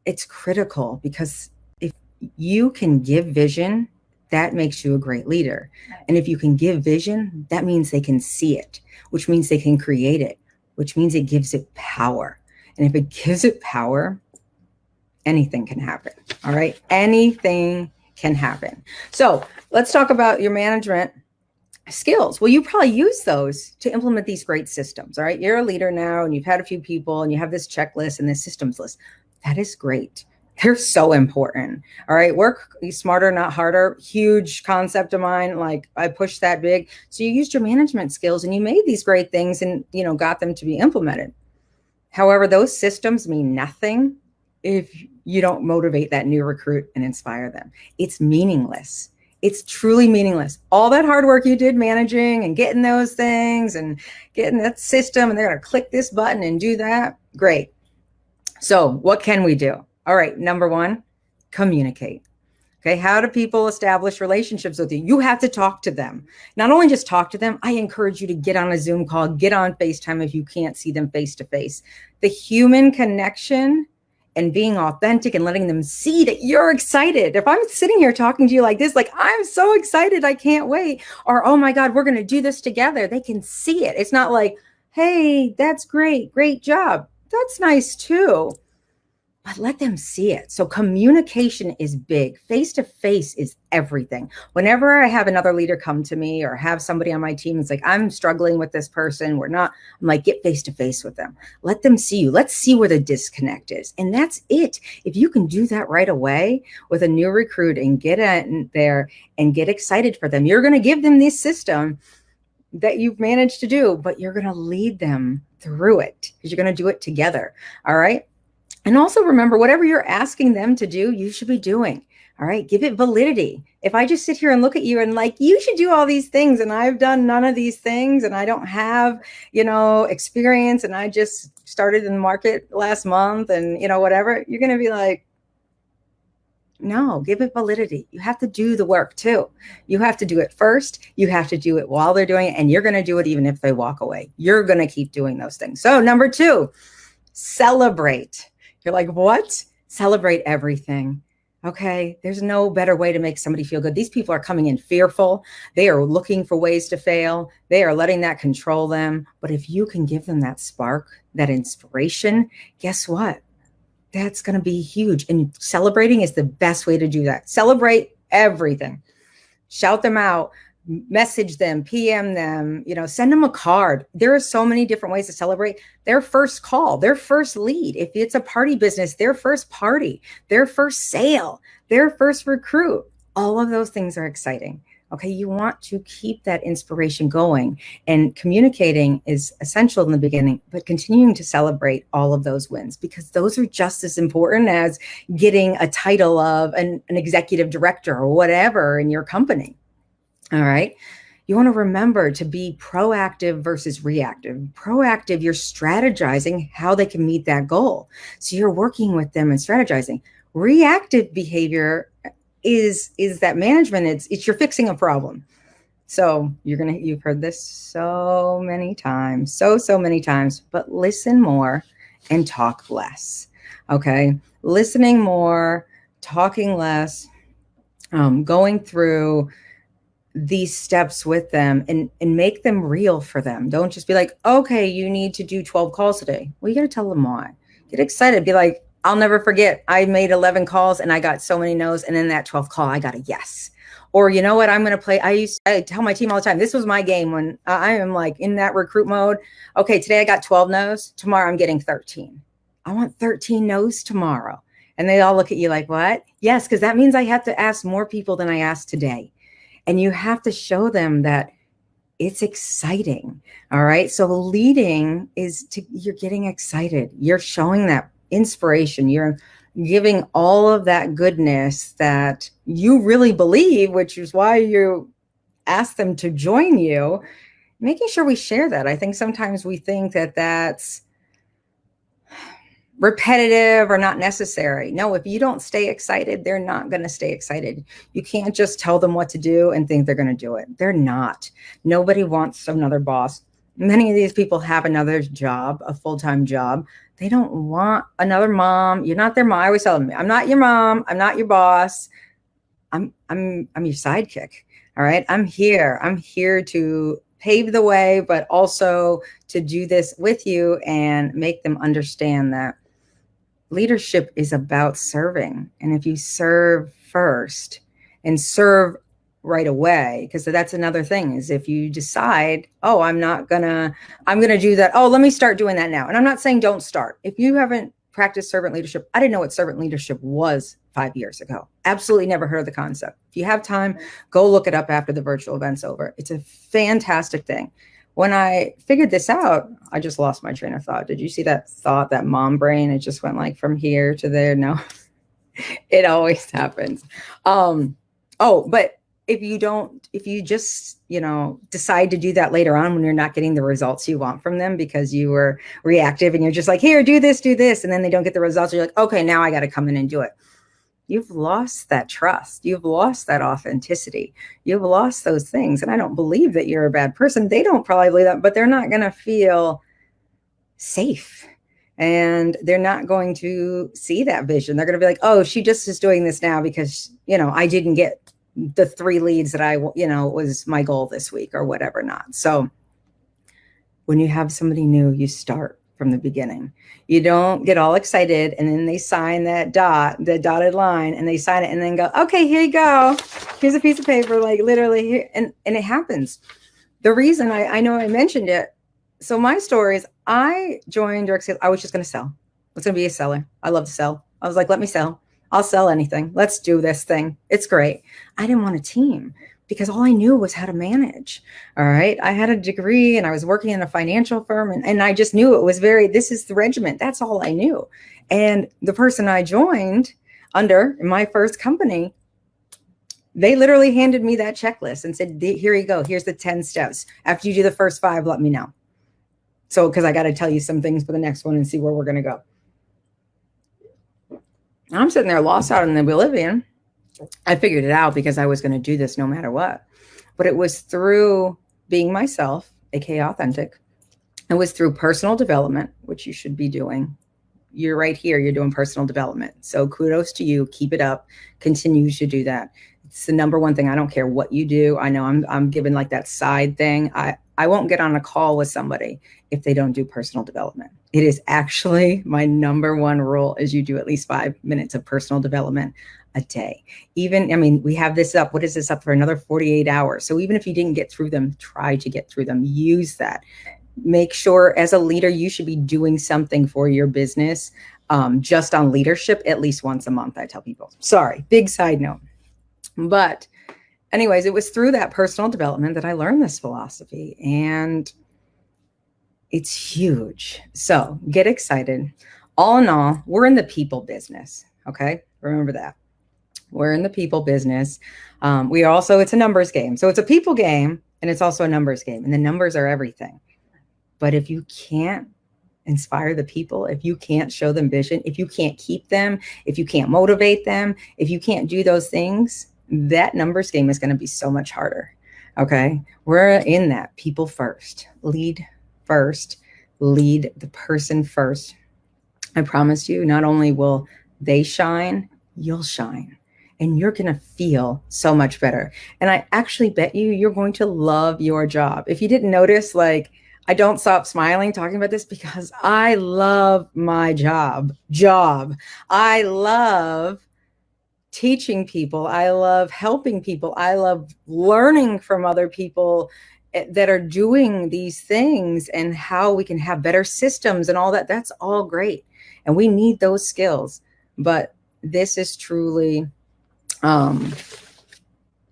It's critical because if you can give vision, that makes you a great leader. And if you can give vision, that means they can see it, which means they can create it, which means it gives it power. And if it gives it power, anything can happen. All right. Anything can happen. So let's talk about your management skills. Well, you probably use those to implement these great systems. All right. You're a leader now and you've had a few people and you have this checklist and this systems list. That is great. They're so important. All right. Work smarter, not harder. Huge concept of mine. Like I pushed that big. So you used your management skills and you made these great things and, got them to be implemented. However, those systems mean nothing if you don't motivate that new recruit and inspire them. It's meaningless. It's truly meaningless. All that hard work you did managing and getting those things and getting that system and they're going to click this button and do that. Great. So what can we do? All right. Number 1, communicate. Okay. How do people establish relationships with you? You have to talk to them. Not only just talk to them, I encourage you to get on a Zoom call, get on FaceTime if you can't see them face to face. The human connection and being authentic and letting them see that you're excited. If I'm sitting here talking to you like this, like, I'm so excited, I can't wait. Or, oh my God, we're going to do this together. They can see it. It's not like, hey, that's great. Great job. That's nice too. But let them see it. So communication is big. Face-to-face is everything. Whenever I have another leader come to me or have somebody on my team, it's like, I'm struggling with this person. I'm like, get face-to-face with them. Let them see you. Let's see where the disconnect is. And that's it. If you can do that right away with a new recruit and get in there and get excited for them, you're going to give them this system that you've managed to do, but you're going to lead them through it because you're going to do it together. All right. And also remember, whatever you're asking them to do, you should be doing. All right. Give it validity. If I just sit here and look at you and like, you should do all these things and I've done none of these things and I don't have, experience and I just started in the market last month and, whatever, you're going to be like, no, give it validity. You have to do the work too. You have to do it first. You have to do it while they're doing it. And you're going to do it even if they walk away. You're going to keep doing those things. So number 2, celebrate. You're like, what? Celebrate everything. Okay. There's no better way to make somebody feel good. These people are coming in fearful. They are looking for ways to fail. They are letting that control them. But if you can give them that spark, that inspiration, guess what? That's going to be huge. And celebrating is the best way to do that. Celebrate everything. shout them out, message them, PM them, send them a card. There are so many different ways to celebrate their first call, their first lead. If it's a party business, their first party, their first sale, their first recruit. All of those things are exciting. Okay, you want to keep that inspiration going, and communicating is essential in the beginning, but continuing to celebrate all of those wins, because those are just as important as getting a title of an executive director or whatever in your company. All right. You want to remember to be proactive versus reactive. Proactive, you're strategizing how they can meet that goal. So you're working with them and strategizing. Reactive behavior is that management. It's you're fixing a problem. So you've heard this so many times, so many times, but listen more and talk less. Okay. Listening more, talking less, going through these steps with them and make them real for them. Don't just be like, okay, you need to do 12 calls today. Well, you got to tell them why. Get excited. Be like, I'll never forget. I made 11 calls and I got so many no's. And in that 12th call, I got a yes. Or you know what? I'm going to play. I tell my team all the time, this was my game when I am like in that recruit mode. Okay, today I got 12 no's. Tomorrow I'm getting 13. I want 13 no's tomorrow. And they all look at you like, what? Yes, because that means I have to ask more people than I asked today. And you have to show them that it's exciting. All right. So leading you're getting excited. You're showing that inspiration. You're giving all of that goodness that you really believe, which is why you ask them to join you, making sure we share that. I think sometimes we think that that's repetitive or not necessary. No, if you don't stay excited, they're not going to stay excited. You can't just tell them what to do and think they're going to do it. They're not. Nobody wants another boss. Many of these people have another job, a full-time job. They don't want another mom. You're not their mom. I always tell them, I'm not your mom. I'm not your boss. I'm your sidekick. All right. I'm here. I'm here to pave the way, but also to do this with you and make them understand that leadership is about serving. And if you serve first and serve right away, because that's another thing, is if you decide, oh, I'm going to do that. Oh, let me start doing that now. And I'm not saying don't start. If you haven't practiced servant leadership, I didn't know what servant leadership was 5 years ago. Absolutely never heard of the concept. If you have time, go look it up after the virtual event's over. It's a fantastic thing. When I figured this out, I just lost my train of thought. Did you see that thought, that mom brain? It just went like from here to there. No, it always happens. But if you just, decide to do that later on when you're not getting the results you want from them because you were reactive and you're just like, here, do this, and then they don't get the results. You're like, okay, now I got to come in and do it. You've lost that trust. You've lost that authenticity. You've lost those things. And I don't believe that you're a bad person. They don't probably believe that, but they're not going to feel safe. And they're not going to see that vision. They're going to be like, oh, she just is doing this now because, I didn't get the 3 leads that I, was my goal this week or whatever not. So when you have somebody new, you start from the beginning. You don't get all excited and then they sign the dotted line, and they sign it and then go, okay, here you go. Here's a piece of paper, like literally here. And it happens. The reason I know I mentioned it. So my story is I joined Direct Sales. I was just going to sell. I was going to be a seller. I love to sell. I was like, let me sell. I'll sell anything. Let's do this thing. It's great. I didn't want a team because all I knew was how to manage. All right. I had a degree and I was working in a financial firm and I just knew it was this is the regiment. That's all I knew. And the person I joined under in my first company, they literally handed me that checklist and said, here you go. Here's the 10 steps. After you do the first 5, let me know. So, because I got to tell you some things for the next one and see where we're going to go. I'm sitting there lost out in the oblivion. I figured it out because I was going to do this no matter what. But it was through being myself, aka authentic. It was through personal development, which you should be doing. You're right here. You're doing personal development. So kudos to you. Keep it up. Continue to do that. It's the number one thing. I don't care what you do. I know I'm given like that side thing. I won't get on a call with somebody if they don't do personal development. It is actually my number one rule is you do at least 5 minutes of personal development a day. Even, I mean, we have this up. What is this up for? Another 48 hours. So even if you didn't get through them, try to get through them. Use that. Make sure as a leader, you should be doing something for your business just on leadership at least once a month, I tell people. Sorry, big side note. But anyways, it was through that personal development that I learned this philosophy, and it's huge. So get excited. All in all, we're in the people business. Okay. Remember that. We're in the people business. We are also, it's a numbers game. So it's a people game and it's also a numbers game, and the numbers are everything. But if you can't inspire the people, if you can't show them vision, if you can't keep them, if you can't motivate them, if you can't do those things, that numbers game is going to be so much harder. Okay. We're in that people first, lead first, lead the person first. I promise you, not only will they shine, you'll shine, and you're going to feel so much better. And I actually bet you're going to love your job. If you didn't notice, like, I don't stop smiling talking about this because I love my job. I love teaching people. I love helping people. I love learning from other people that are doing these things and how we can have better systems and all that. That's all great. And we need those skills. But this is truly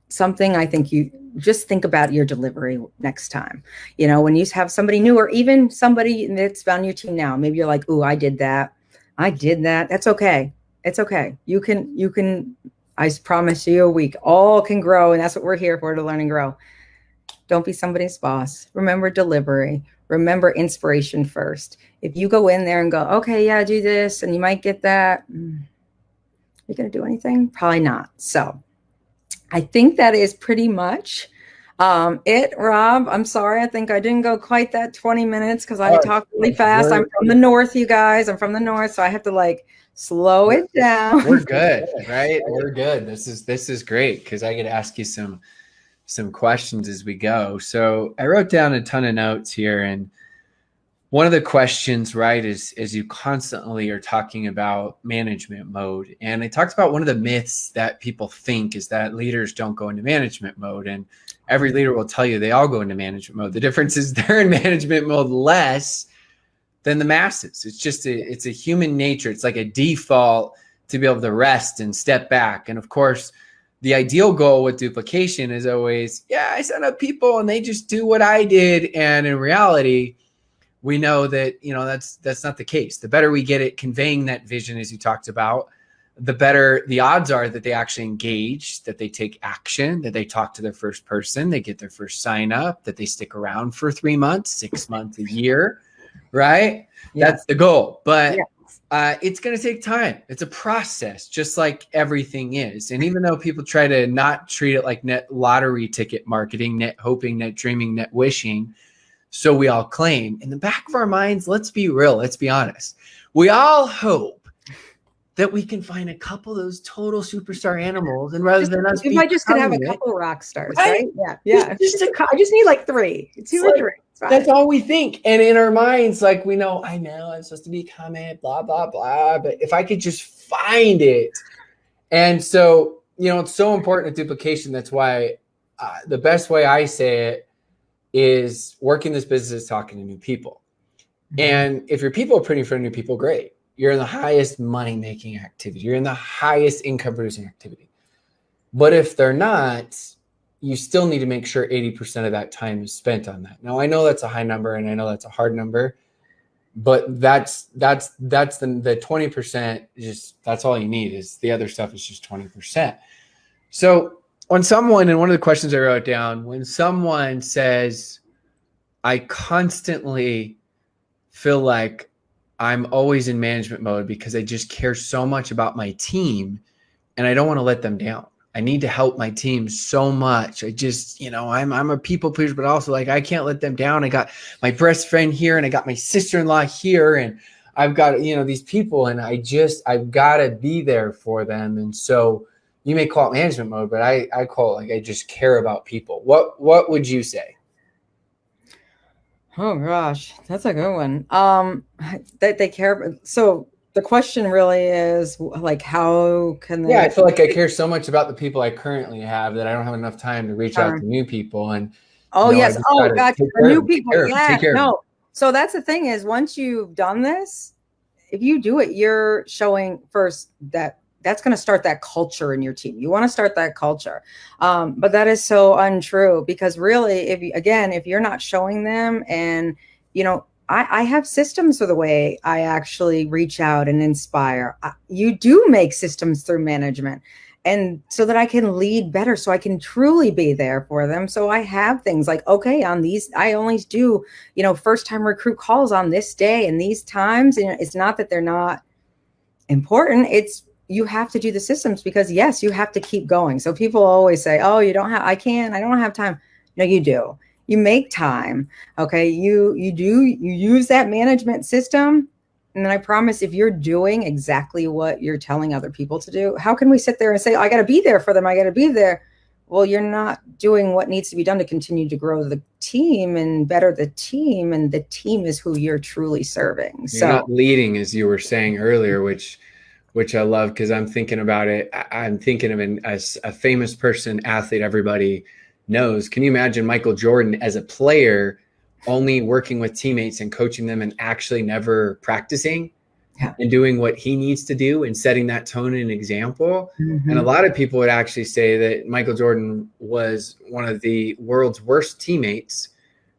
something I think you just think about your delivery next time. You know, when you have somebody new or even somebody that's on your team now, maybe you're like, "Ooh, I did that. That's okay. It's okay. You can, I promise you, we all can grow. And that's what we're here for, to learn and grow. Don't be somebody's boss. Remember delivery. Remember inspiration first. If you go in there and go, okay, yeah, do this, and you might get that, you're going to do anything? Probably not. So I think that is pretty much it, Rob. I'm sorry. I think I didn't go quite that 20 minutes because I talk really fast. I'm from the north, you guys. I'm from the north, so I have to like slow it down. We're good, right? We're good. This is great because I get to ask you some questions as we go. So I wrote down a ton of notes here, and one of the questions, right, is you constantly are talking about management mode. And I talked about one of the myths that people think is that leaders don't go into management mode. And every leader will tell you they all go into management mode. The difference is they're in management mode less than the masses. It's just it's a human nature. It's like a default to be able to rest and step back. And of course, the ideal goal with duplication is always, yeah, I set up people and they just do what I did. And in reality, we know that, you know, that's not the case. The better we get at conveying that vision, as you talked about, the better the odds are that they actually engage, that they take action, that they talk to their first person, they get their first sign up, that they stick around for 3 months, 6 months, a year, right? Yeah. That's the goal. But it's going to take time. It's a process, just like everything is. And even though people try to not treat it like net lottery ticket marketing, net hoping, net dreaming, net wishing, so we all claim, in the back of our minds, let's be real, let's be honest. We all hope that we can find a couple of those total superstar animals, and rather than us, if I just could have a couple rock stars, right? Yeah. I just need like 3, 2 or 3. That's all we think. And in our minds, like, we know, I know I'm supposed to become it, blah, blah, blah. But if I could just find it. And so, you know, it's so important at duplication. That's why the best way I say it is working this business is talking to new people. And if your people are putting in front of new people, great. You're in the highest money-making activity. You're in the highest income-producing activity. But if they're not, you still need to make sure 80% of that time is spent on that. Now, I know that's a high number, and I know that's a hard number, but that's the 20%. Just that's all you need. Is the other stuff is just 20%. So when someone, and one of the questions I wrote down, when someone says, I constantly feel like I'm always in management mode because I just care so much about my team and I don't want to let them down. I need to help my team so much. I just, you know, I'm a people pleaser, but also like, I can't let them down. I got my best friend here and I got my sister-in-law here and I've got, you know, these people and I've got to be there for them. And so you may call it management mode, but I call it like I just care about people. What would you say? Oh gosh, that's a good one. That they care about. So the question really is like, how can they? Yeah, I feel like I care so much about the people I currently have that I don't have enough time to reach out to new people. And Oh, I yes. just Oh, gotta gotcha. take For care of new them, people. Yeah. take care of them. No. So that's the thing is once you've done this, if you do it, you're showing first that that's going to start that culture in your team. You want to start that culture. But that is so untrue because really, if you're not showing them and, I have systems for the way I actually reach out and inspire. You do make systems through management. And so that I can lead better, so I can truly be there for them. So I have things like, okay, on these, I only do, first time recruit calls on this day and these times. And it's not that they're not important. It's, you have to do the systems because yes, you have to keep going. So people always say, oh, I don't have time. No, you do. You make time. Okay. You use that management system. And then I promise if you're doing exactly what you're telling other people to do, how can we sit there and say, oh, I got to be there for them. I got to be there. Well, you're not doing what needs to be done to continue to grow the team and better the team. And the team is who you're truly serving. You're not leading, as you were saying earlier, which I love because I'm thinking about it. I'm thinking of a famous person, athlete, everybody knows. Can you imagine Michael Jordan as a player only working with teammates and coaching them and actually never practicing and doing what he needs to do and setting that tone and example? Mm-hmm. And a lot of people would actually say that Michael Jordan was one of the world's worst teammates,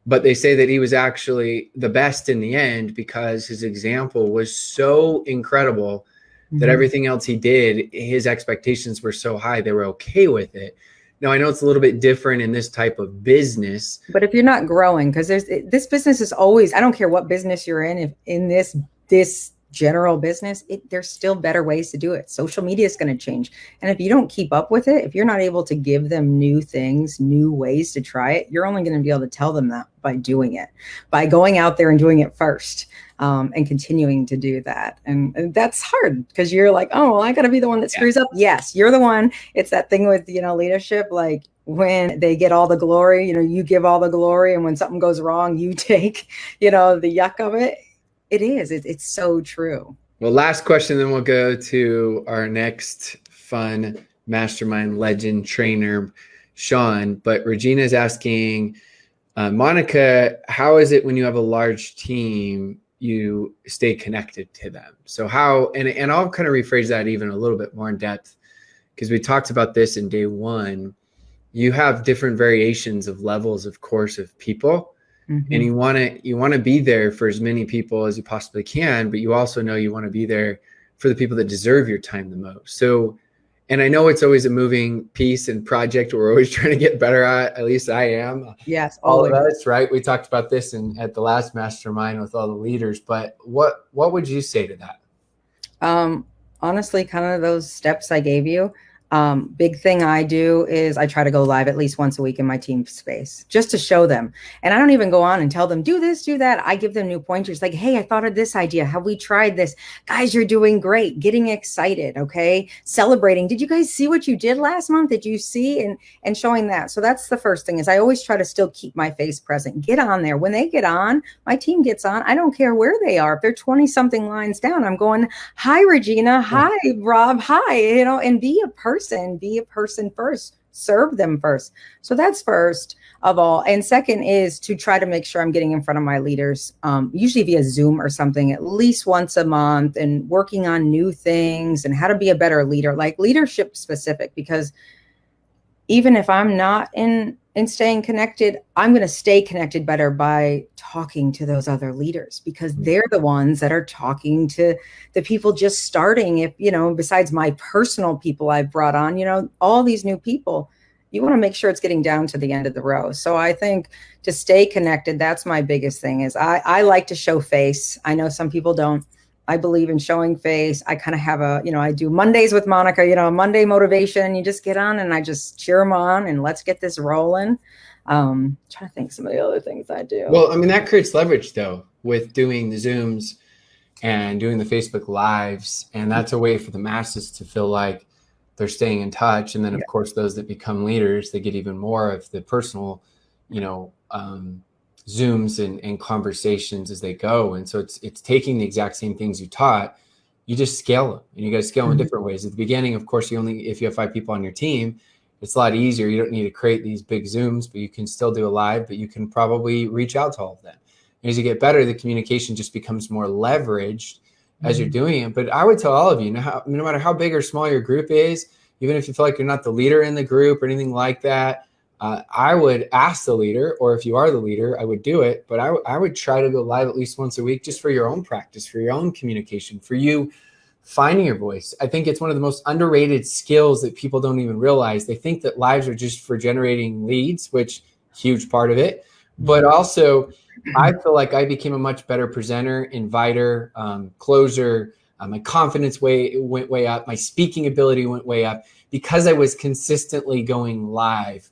but they say that he was actually the best in the end because his example was so incredible that everything else he did, his expectations were so high, they were okay with it. Now, I know it's a little bit different in this type of business. But if you're not growing, because this business is always, I don't care what business you're in, if in this general business, there's still better ways to do it. Social media is going to change. And if you don't keep up with it, if you're not able to give them new things, new ways to try it, you're only going to be able to tell them that by doing it, by going out there and doing it first. And continuing to do that. And that's hard because you're like, oh, well, I got to be the one that screws up. Yes, you're the one. It's that thing with, leadership, like when they get all the glory, you give all the glory. And when something goes wrong, you take, the yuck of it. It's so true. Well, last question, then we'll go to our next fun mastermind legend trainer, Sean. But Regina is asking, Monica, how is it when you have a large team, you stay connected to them? So how, and I'll kind of rephrase that even a little bit more in depth, because we talked about this in day one. You have different variations of levels, of course, of people. Mm-hmm. And you want to be there for as many people as you possibly can, but you also know you want to be there for the people that deserve your time the most. So, and I know it's always a moving piece and project we're always trying to get better at least I am. Yes. All of us, right? We talked about this at the last mastermind with all the leaders, but what would you say to that? Honestly, kind of those steps I gave you. Big thing I do is I try to go live at least once a week in my team space just to show them. And I don't even go on and tell them, do this, do that. I give them new pointers like, hey, I thought of this idea. Have we tried this? Guys, you're doing great. Getting excited. Okay. Celebrating. Did you guys see what you did last month? Did you see? And showing that. So that's the first thing is I always try to still keep my face present. Get on there. When they get on, my team gets on. I don't care where they are. If they're 20 something lines down, I'm going, hi, Regina. Hi, Rob. Hi, and be a person first, serve them first. So that's first of all. And second is to try to make sure I'm getting in front of my leaders, usually via Zoom or something, at least once a month, and working on new things and how to be a better leader, like leadership specific, because even if I'm not in staying connected, I'm going to stay connected better by talking to those other leaders, because they're the ones that are talking to the people just starting. If, besides my personal people I've brought on, all these new people, you want to make sure it's getting down to the end of the row. So I think to stay connected, that's my biggest thing is I like to show face. I know some people don't. I believe in showing face. I kind of have I do Mondays with Monica, Monday motivation. You just get on and I just cheer them on and let's get this rolling. Trying to think some of the other things I do. Well, I mean, that creates leverage though, with doing the Zooms and doing the Facebook Lives. And that's a way for the masses to feel like they're staying in touch. And then of course, those that become leaders, they get even more of the personal, Zooms and conversations as they go. And so it's taking the exact same things you taught, you just scale them, and you got to scale them in different ways. At the beginning, of course, if you have 5 people on your team, it's a lot easier. You don't need to create these big Zooms, but you can still do a live, but you can probably reach out to all of them. And as you get better, the communication just becomes more leveraged as you're doing it. But I would tell all of you, no matter how big or small your group is, even if you feel like you're not the leader in the group or anything like that, I would ask the leader, or if you are the leader, I would do it. But I would try to go live at least once a week, just for your own practice, for your own communication, for you finding your voice. I think it's one of the most underrated skills that people don't even realize. They think that lives are just for generating leads, which huge part of it. But also, I feel like I became a much better presenter, inviter, closer. My confidence went way up. My speaking ability went way up because I was consistently going live.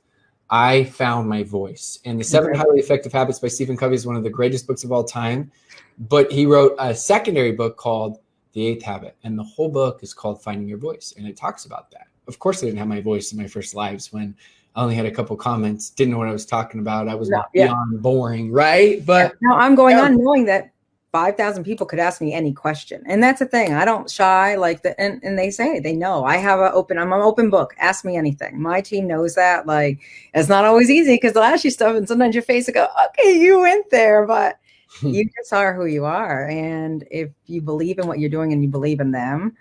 I found my voice. And The 7 Highly Effective Habits by Stephen Covey is one of the greatest books of all time. But he wrote a secondary book called The 8th Habit. And the whole book is called Finding Your Voice. And it talks about that. Of course, I didn't have my voice in my first lives when I only had a couple comments, didn't know what I was talking about. I was beyond boring, right? But now I'm going on knowing that 5,000 people could ask me any question. And that's the thing. I don't shy like that. And they say, they know I'm an open book. Ask me anything. My team knows that. Like, it's not always easy because they'll ask you stuff and sometimes your face will go, okay, you went there, but you just are who you are. And if you believe in what you're doing and you believe in them,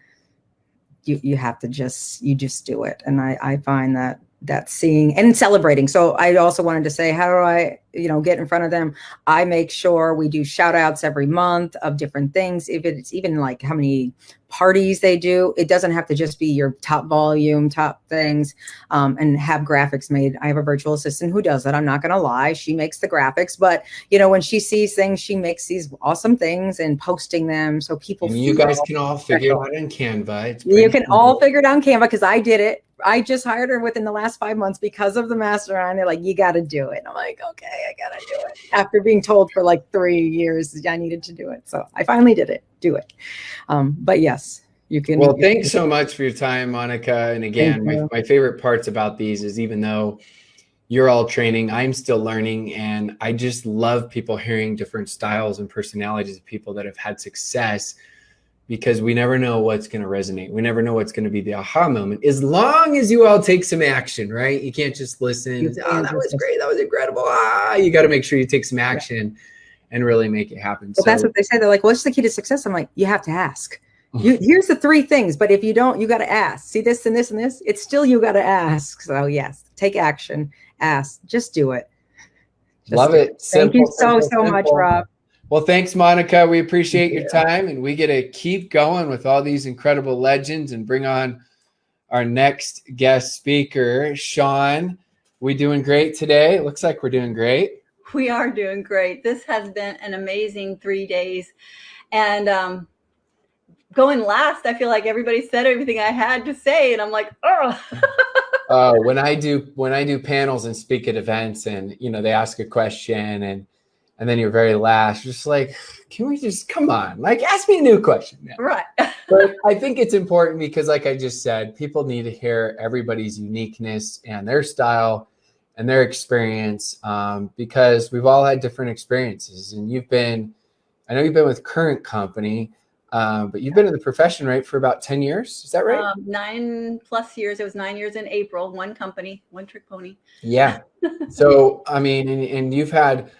you have to just do it. And I find that seeing and celebrating. So I also wanted to say, how do I, get in front of them? I make sure we do shout outs every month of different things. If it's even like how many parties they do, it doesn't have to just be your top volume, top things, and have graphics made. I have a virtual assistant who does that. I'm not going to lie. She makes the graphics, but when she sees things, she makes these awesome things and posting them. So people, and you guys can all figure it out in Canva. You can all figure it out on Canva because I did it. I just hired her within the last 5 months because of the mastermind. They're like, you got to do it. I'm like, okay, I got to do it. After being told for like 3 years, I needed to do it. So I finally did it. Do it. But yes, you can. Well, thanks so much for your time, Monica. And again, my favorite parts about these is even though you're all training, I'm still learning. And I just love people hearing different styles and personalities of people that have had success, because we never know what's going to resonate. We never know what's going to be the aha moment, as long as you all take some action, right? You can't just listen and say, oh, that was great. That was incredible. You got to make sure you take some action and really make it happen. But that's what they say. They're like, what's the key to success? I'm like, you have to ask. Here's the 3 things. But if you don't, you got to ask. See this and this and this. It's still, you got to ask. So yes, take action, ask, just do it. Love it. Thank you so much, Rob. Well, thanks, Monica. We appreciate your time, and we get to keep going with all these incredible legends and bring on our next guest speaker, Sean. We doing great today? It looks like we're doing great. We are doing great. This has been an amazing 3 days. And going last, I feel like everybody said everything I had to say, and I'm like, oh. When I do panels and speak at events, and they ask a question, and then you're very last, just like, can we just, come on, like, ask me a new question now. Right. But I think it's important because, like I just said, people need to hear everybody's uniqueness and their style and their experience, because we've all had different experiences. And I know you've been with current company, but you've been in the profession, right, for about 10 years. Is that right? 9+ years. It was 9 years in April. One company, one trick pony. Yeah. So, I mean, and you've had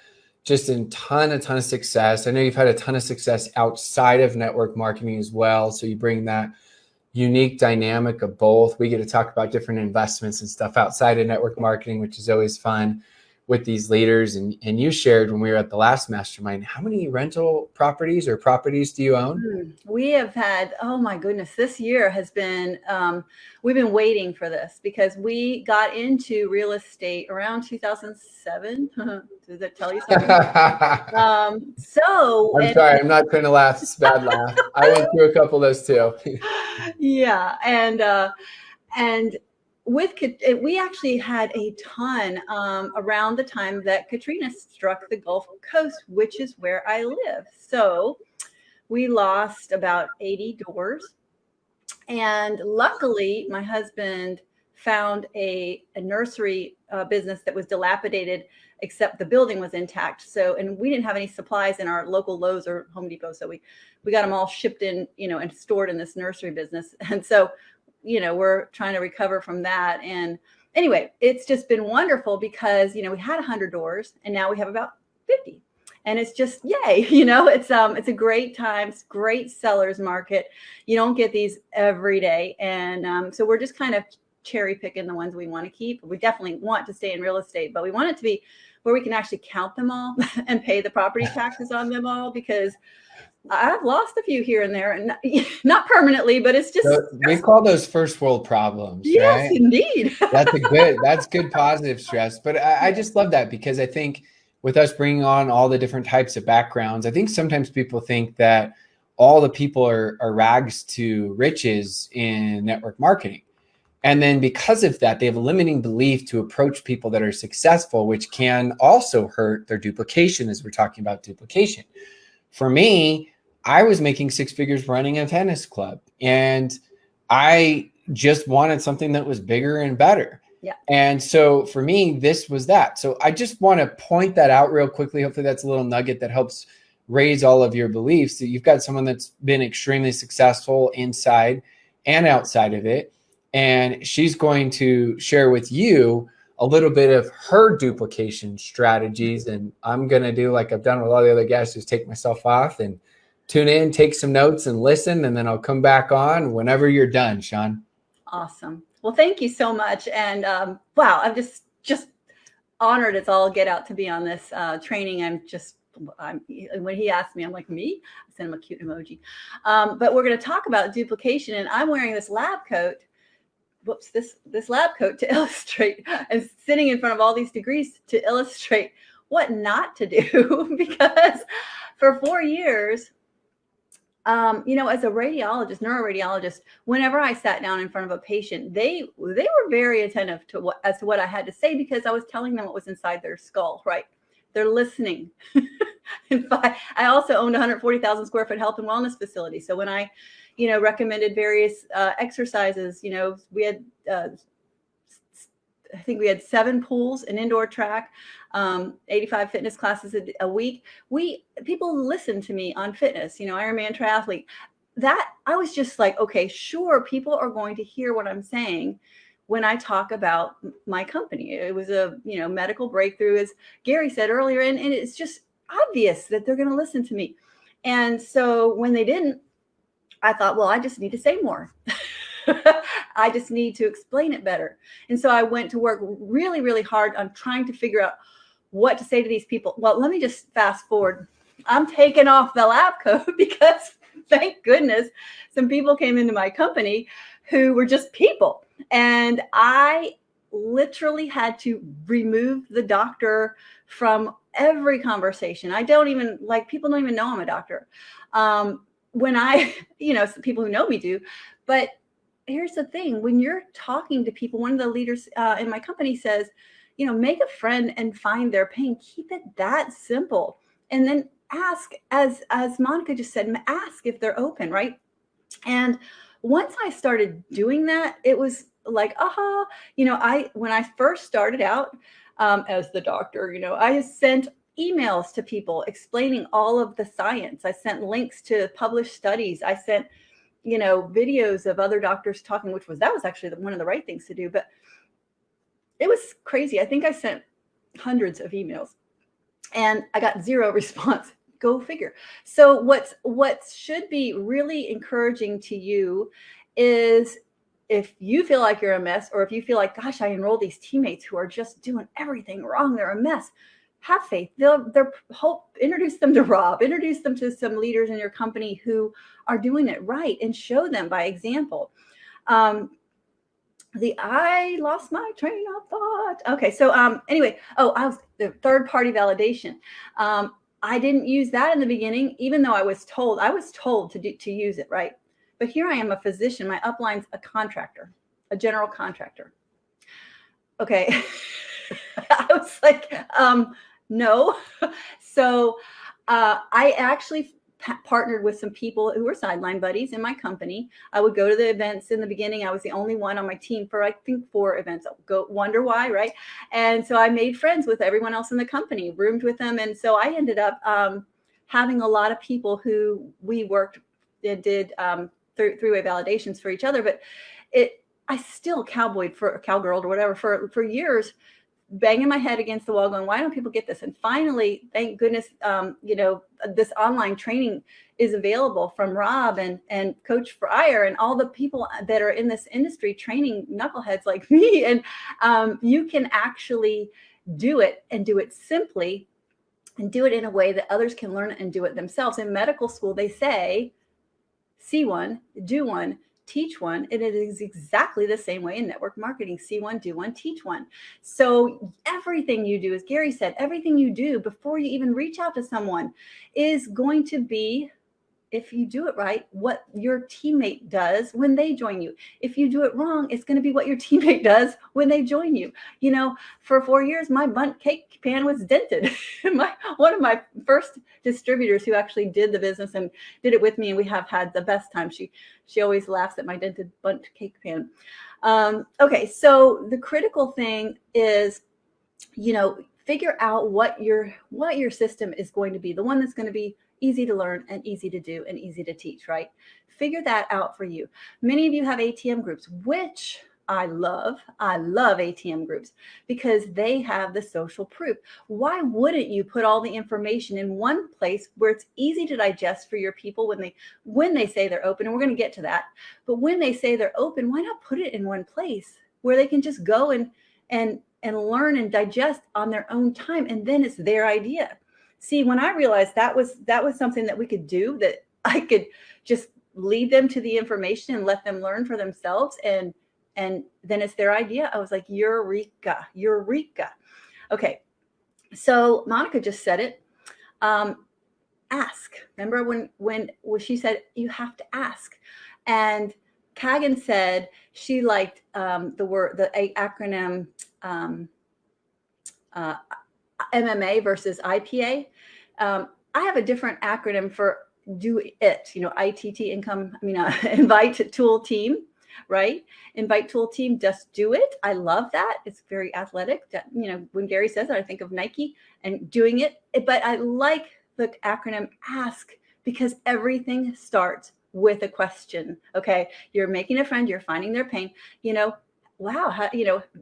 just a ton of success. I know you've had a ton of success outside of network marketing as well. So you bring that unique dynamic of both. We get to talk about different investments and stuff outside of network marketing, which is always fun with these leaders. And you shared when we were at the last mastermind, how many rental properties do you own? We have had, oh my goodness, this year has been, we've been waiting for this because we got into real estate around 2007. Does that tell you something? I'm sorry, I'm not trying to laugh. It's a bad laugh. I went through a couple of those too. Yeah. And we actually had a ton around the time that Katrina struck the Gulf Coast, which is where I live. So we lost about 80 doors. And luckily, my husband found a nursery business that was dilapidated, except the building was intact. So, and we didn't have any supplies in our local Lowe's or Home Depot. So we got them all shipped in, and stored in this nursery business. And so, we're trying to recover from that. And anyway, it's just been wonderful because, we had 100 doors and now we have about 50. And it's just, yay, it's a great time. It's great seller's market. You don't get these every day. And so we're just kind of cherry picking the ones we want to keep. We definitely want to stay in real estate, but we want it to be where we can actually count them all and pay the property taxes on them all, because I've lost a few here and there, and not permanently, but it's just. So we call those first world problems, yes, right? indeed. That's good positive stress. But I just love that, because I think with us bringing on all the different types of backgrounds, I think sometimes people think that all the people are rags to riches in network marketing. And then because of that, they have a limiting belief to approach people that are successful, which can also hurt their duplication, as we're talking about duplication. For me, I was making 6 figures running a tennis club, and I just wanted something that was bigger and better. Yeah. And so for me, this was that. So I just want to point that out real quickly. Hopefully that's a little nugget that helps raise all of your beliefs, that you've got someone that's been extremely successful inside and outside of it. And she's going to share with you a little bit of her duplication strategies. And I'm going to do like I've done with all the other guests, just take myself off and tune in, take some notes and listen. And then I'll come back on whenever you're done, Sean. Awesome. Well, thank you so much. And wow, I'm just honored as all get out to be on this training. When he asked me, I'm like, me? I sent him a cute emoji. But we're going to talk about duplication. And I'm wearing this lab coat. Whoops, this lab coat to illustrate, and sitting in front of all these degrees to illustrate what not to do. Because for 4 years, as a radiologist, neuroradiologist, whenever I sat down in front of a patient, they were very attentive to what I had to say, because I was telling them what was inside their skull, right? They're listening. In fact, I also owned a 140,000 square foot health and wellness facility. So when I, recommended various exercises, we had, I think we had 7 pools, an indoor track, 85 fitness classes a week. People listened to me on fitness, Ironman triathlete. That I was just like, okay, sure, people are going to hear what I'm saying when I talk about my company. It was a, medical breakthrough, as Gary said earlier, and it's just obvious that they're going to listen to me. And so when they didn't, I thought, well, I just need to say more. I just need to explain it better. And so I went to work really, really hard on trying to figure out what to say to these people. Well, let me just fast forward. I'm taking off the lab coat because, thank goodness, some people came into my company who were just people. And I literally had to remove the doctor from every conversation. People don't even know I'm a doctor. When I, people who know me do, but here's the thing, when you're talking to people, one of the leaders in my company says, make a friend and find their pain. Keep it that simple. And then ask, as Monica just said, ask if they're open, right? And once I started doing that, it was like, when I first started out as the doctor, I sent emails to people explaining all of the science. I sent links to published studies. I sent, videos of other doctors talking, that was actually one of the right things to do, but it was crazy. I think I sent hundreds of emails and I got 0 response. Go figure. So what should be really encouraging to you is, if you feel like you're a mess, or if you feel like, gosh, I enrolled these teammates who are just doing everything wrong, they're a mess. Have faith. Introduce them to Rob, introduce them to some leaders in your company who are doing it right, and show them by example. I lost my train of thought. Okay. So anyway, I was the third party validation. I didn't use that in the beginning, even though I was told to use it, right? But here I am, a physician. My upline's a contractor, a general contractor. Okay. I was like, no. So I actually partnered with some people who were sideline buddies in my company. I would go to the events in the beginning. I was the only one on my team for, I think, 4 events. Go wonder why, right? And so I made friends with everyone else in the company, roomed with them. And so I ended up having a lot of people who we worked and did three-way validations for each other. But I still cowgirled or whatever for years, banging my head against the wall going, why don't people get this? And finally, thank goodness, this online training is available from Rob and Coach Fryer and all the people that are in this industry training knuckleheads like me. And you can actually do it and do it simply and do it in a way that others can learn and do it themselves. In medical school, they say, see one, do one, teach one. And it is exactly the same way in network marketing. See one, do one, teach one. So everything you do, as Gary said, everything you do before you even reach out to someone is going to be, if you do it right, what your teammate does when they join you. If you do it wrong, it's going to be what your teammate does when they join you. For 4 years, my bundt cake pan was dented. One of my first distributors who actually did the business and did it with me, and we have had the best time. She always laughs at my dented bundt cake pan. Okay, so the critical thing is, figure out what your system is going to be, the one that's going to be easy to learn and easy to do and easy to teach, right? Figure that out for you. Many of you have ATM groups, which I love. I love ATM groups because they have the social proof. Why wouldn't you put all the information in one place where it's easy to digest for your people when they say they're open? And we're going to get to that. But when they say they're open, why not put it in one place where they can just go and learn and digest on their own time, and then it's their idea. See, when I realized that was something that we could do, that I could just lead them to the information and let them learn for themselves, and then it's their idea. I was like, eureka. Okay, so Monica just said it. Ask. Remember when she said you have to ask, and Kagan said she liked the acronym MMA versus IPA. I have a different acronym for do it, ITT invite tool team, right? Invite tool team, just do it. I love that. It's very athletic. When Gary says that, I think of Nike and doing it. But I like the acronym ASK because everything starts with a question. Okay. You're making a friend, you're finding their pain, wow,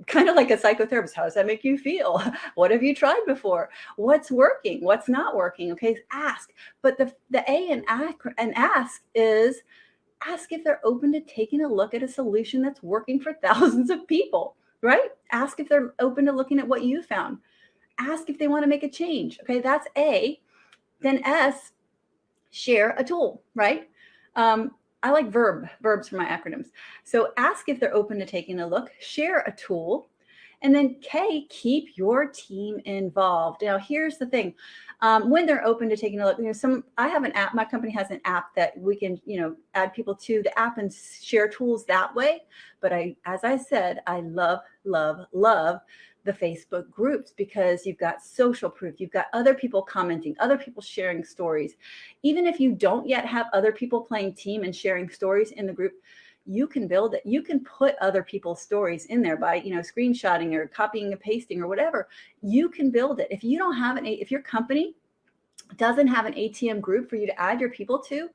kind of like a psychotherapist. How does that make you feel? What have you tried before? What's working? What's not working? Okay, ask. But the A in ask is ask if they're open to taking a look at a solution that's working for thousands of people, right? Ask if they're open to looking at what you found. Ask if they want to make a change. Okay, that's A. Then S, share a tool, right? I like verbs for my acronyms. So ask if they're open to taking a look, share a tool, and then K, keep your team involved. Now, here's the thing. When they're open to taking a look, I have an app, my company has an app that we can, add people to the app and share tools that way. But as I said, I love, love, love the Facebook groups because you've got social proof, you've got other people commenting, other people sharing stories. Even if you don't yet have other people playing team and sharing stories in the group, you can build it. You can put other people's stories in there by, screenshotting or copying and pasting or whatever. You can build it. If you don't have if your company doesn't have an ATM group for you to add your people to,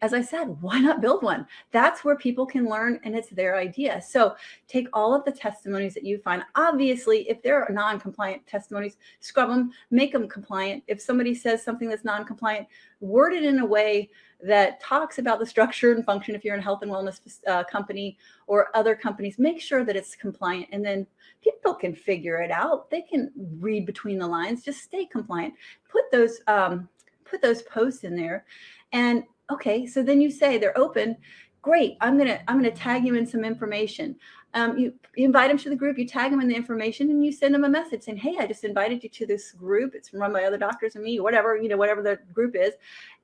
as I said, why not build one? That's where people can learn and it's their idea. So take all of the testimonies that you find. Obviously, if there are non-compliant testimonies, scrub them, make them compliant. If somebody says something that's non-compliant, word it in a way that talks about the structure and function. If you're in a health and wellness company or other companies, make sure that it's compliant. And then people can figure it out. They can read between the lines. Just stay compliant. Put those posts in there. And okay, so then you say they're open. Great. I'm gonna tag you in some information. You invite them to the group. You tag them in the information, and you send them a message saying, "Hey, I just invited you to this group. It's run by other doctors and me, or whatever the group is,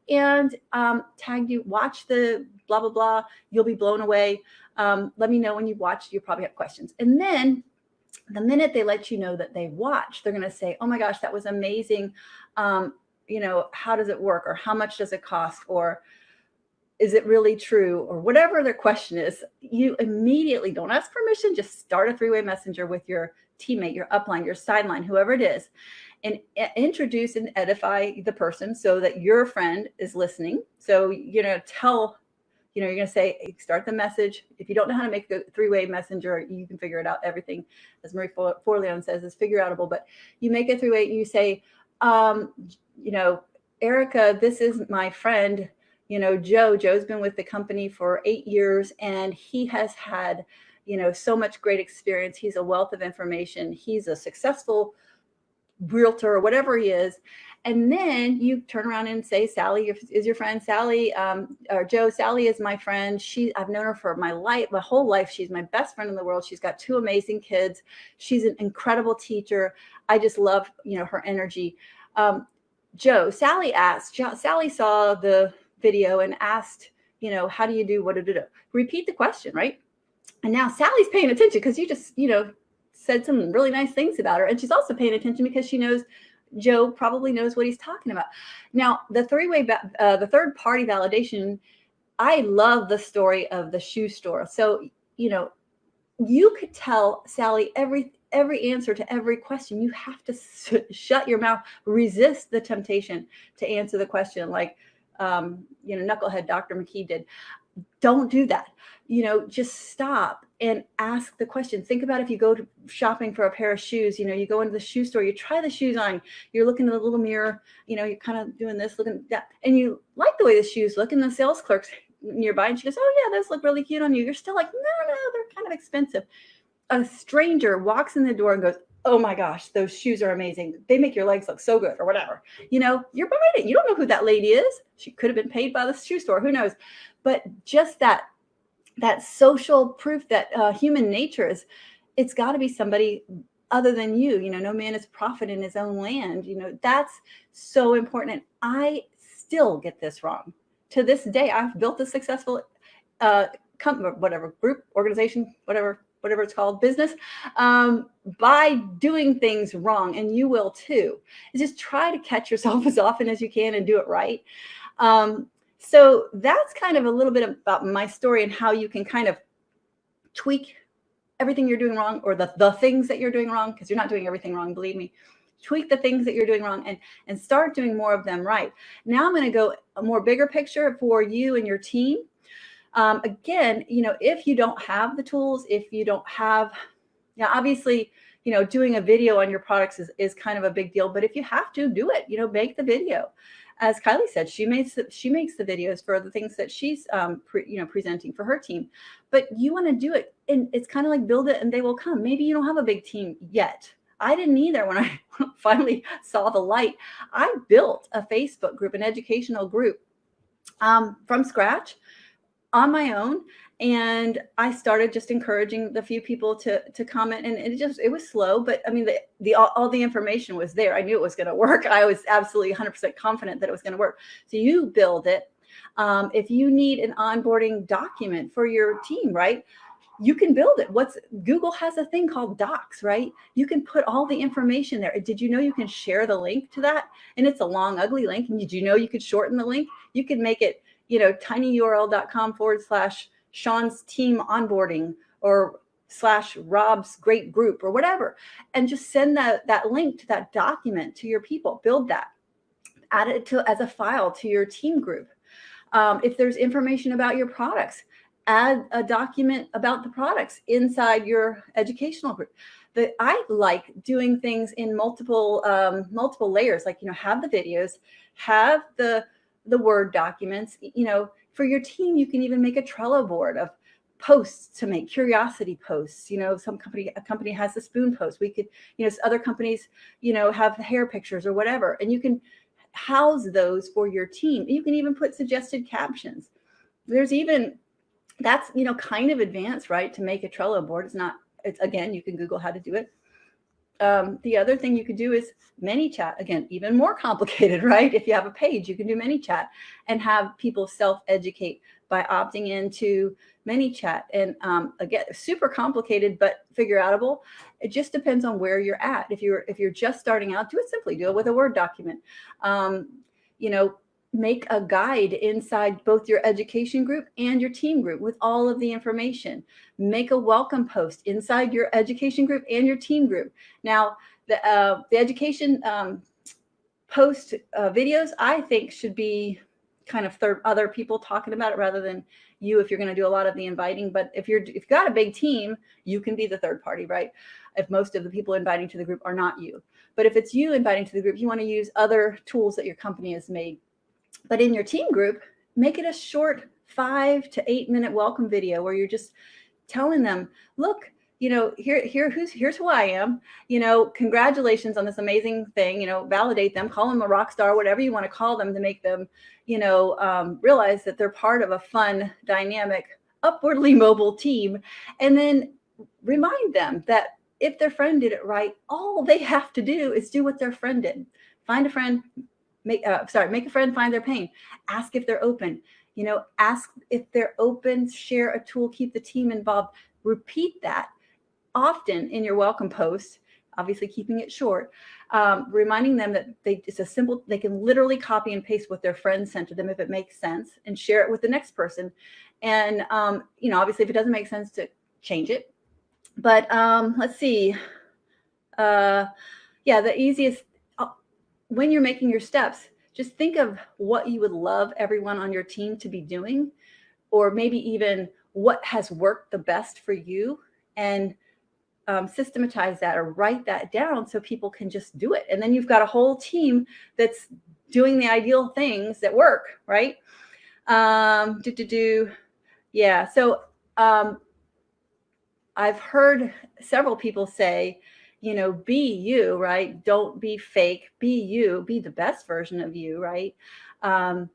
and tagged you. Watch the blah blah blah. You'll be blown away. Let me know when you've watched. You probably have questions." And then the minute they let you know that they watched, they're gonna say, "Oh my gosh, that was amazing. how does it work? Or how much does it cost? Or is it really true? Or whatever their question is, you immediately don't ask permission. Just start a three-way messenger with your teammate, your upline, your sideline, whoever it is, and introduce and edify the person so that your friend is listening. So, you're going to say, start the message. If you don't know how to make a three-way messenger, you can figure it out. Everything, as Marie Forleon says, is figure outable. But you make a three-way, you say, Erica, this is my friend, Joe's been with the company for 8 years, and he has had, so much great experience. He's a wealth of information. He's a successful realtor or whatever he is. And then you turn around and say, Sally is your friend. Sally, or Joe, Sally is my friend. I've known her for my whole life. She's my best friend in the world. She's got 2 amazing kids. She's an incredible teacher. I just love, her energy. Joe, Sally saw the video and asked, how do you do what? Repeat the question, right? And now Sally's paying attention because you just, said some really nice things about her. And she's also paying attention because she knows Joe probably knows what he's talking about. Now, the the third party validation, I love the story of the shoe store. So, you could tell Sally every answer to every question. You have to shut your mouth, resist the temptation to answer the question like, knucklehead Dr. McKee did. Don't do that. Just stop and ask the question. Think about if you go shopping for a pair of shoes, you go into the shoe store, you try the shoes on, you're looking in the little mirror, you're kind of doing this, looking at that, and you like the way the shoes look, and the sales clerk's nearby, and she goes, oh yeah, those look really cute on you. You're still like, no, they're kind of expensive. A stranger walks in the door and goes, oh my gosh, those shoes are amazing. They make your legs look so good, or whatever. You're buying it. You don't know who that lady is. She could have been paid by the shoe store. Who knows? But just that social proof that human nature is, it's got to be somebody other than you. No man is prophet in his own land. That's so important. And I still get this wrong. To this day, I've built a successful group, organization, whatever it's called, business, by doing things wrong. And you will too. Just try to catch yourself as often as you can and do it right. So that's kind of a little bit about my story and how you can kind of tweak everything you're doing wrong, or the things that you're doing wrong, because you're not doing everything wrong, believe me. Tweak the things that you're doing wrong and start doing more of them right. Now I'm going to go a more bigger picture for you and your team. Again, if you don't have the tools, if you don't have, obviously, doing a video on your products is kind of a big deal, but if you have to do it, make the video. As Kylie said, she makes the videos for the things that she's, presenting for her team, but you want to do it. And it's kind of like build it and they will come. Maybe you don't have a big team yet. I didn't either. When I finally saw the light, I built a Facebook group, an educational group, from scratch on my own. And I started just encouraging the few people to comment, and it was slow, but I mean, all the information was there. I knew it was going to work. I was absolutely 100% confident that it was going to work. So you build it. If you need an onboarding document for your team, right? You can build it. Google has a thing called Docs, right? You can put all the information there. Did you know you can share the link to that? And it's a long, ugly link. And did you know you could shorten the link? You could make it, tinyurl.com/Sean's team onboarding, or /Rob's great group, or whatever. And just send that link to that document to your people. Build that. Add it as a file to your team group. If there's information about your products, add a document about the products inside your educational group. I like doing things in multiple layers, like, have the videos, have the Word documents. For your team, you can even make a Trello board of posts to make, curiosity posts. A company has the spoon post. We could, other companies, have hair pictures or whatever, and you can house those for your team. You can even put suggested captions. That's kind of advanced, right? To make a Trello board. It's again, you can Google how to do it. The other thing you could do is ManyChat. Again, even more complicated, right? If you have a page, you can do ManyChat and have people self-educate by opting into ManyChat. And again, super complicated, but figure outable. It just depends on where you're at. If you're just starting out, do it simply. Do it with a Word document. You know, make a guide inside both your education group and your team group with all of the information. Make a welcome post inside your education group and your team group. Now, the education post videos, I think, should be kind of other people talking about it rather than you, if you're going to do a lot of the inviting. But if you've got a big team, you can be the third party, right? If most of the people inviting to the group are not you. But if it's you inviting to the group, you want to use other tools that your company has made. But in your team group, make it a short 5 to 8 minute welcome video where you're just telling them, look, you know, here's who I am, you know, congratulations on this amazing thing, you know, validate them, call them a rock star, whatever you want to call them to make them, you know, realize that they're part of a fun, dynamic, upwardly mobile team. And then remind them that if their friend did it right, all they have to do is do what their friend did. Find a friend, make a friend, find their pain, ask if they're open, you know, ask if they're open, share a tool, keep the team involved, repeat that often in your welcome post, obviously keeping it short, reminding them that they can literally copy and paste what their friends sent to them if it makes sense, and share it with the next person. And, you know, obviously if it doesn't make sense, to change it. But let's see. Yeah, the easiest, when you're making your steps, just think of what you would love everyone on your team to be doing, or maybe even what has worked the best for you, and systematize that or write that down so people can just do it. And then you've got a whole team that's doing the ideal things that work, right? Yeah. So I've heard several people say, you know, be you, right? Don't be fake, be you, be the best version of you, right? But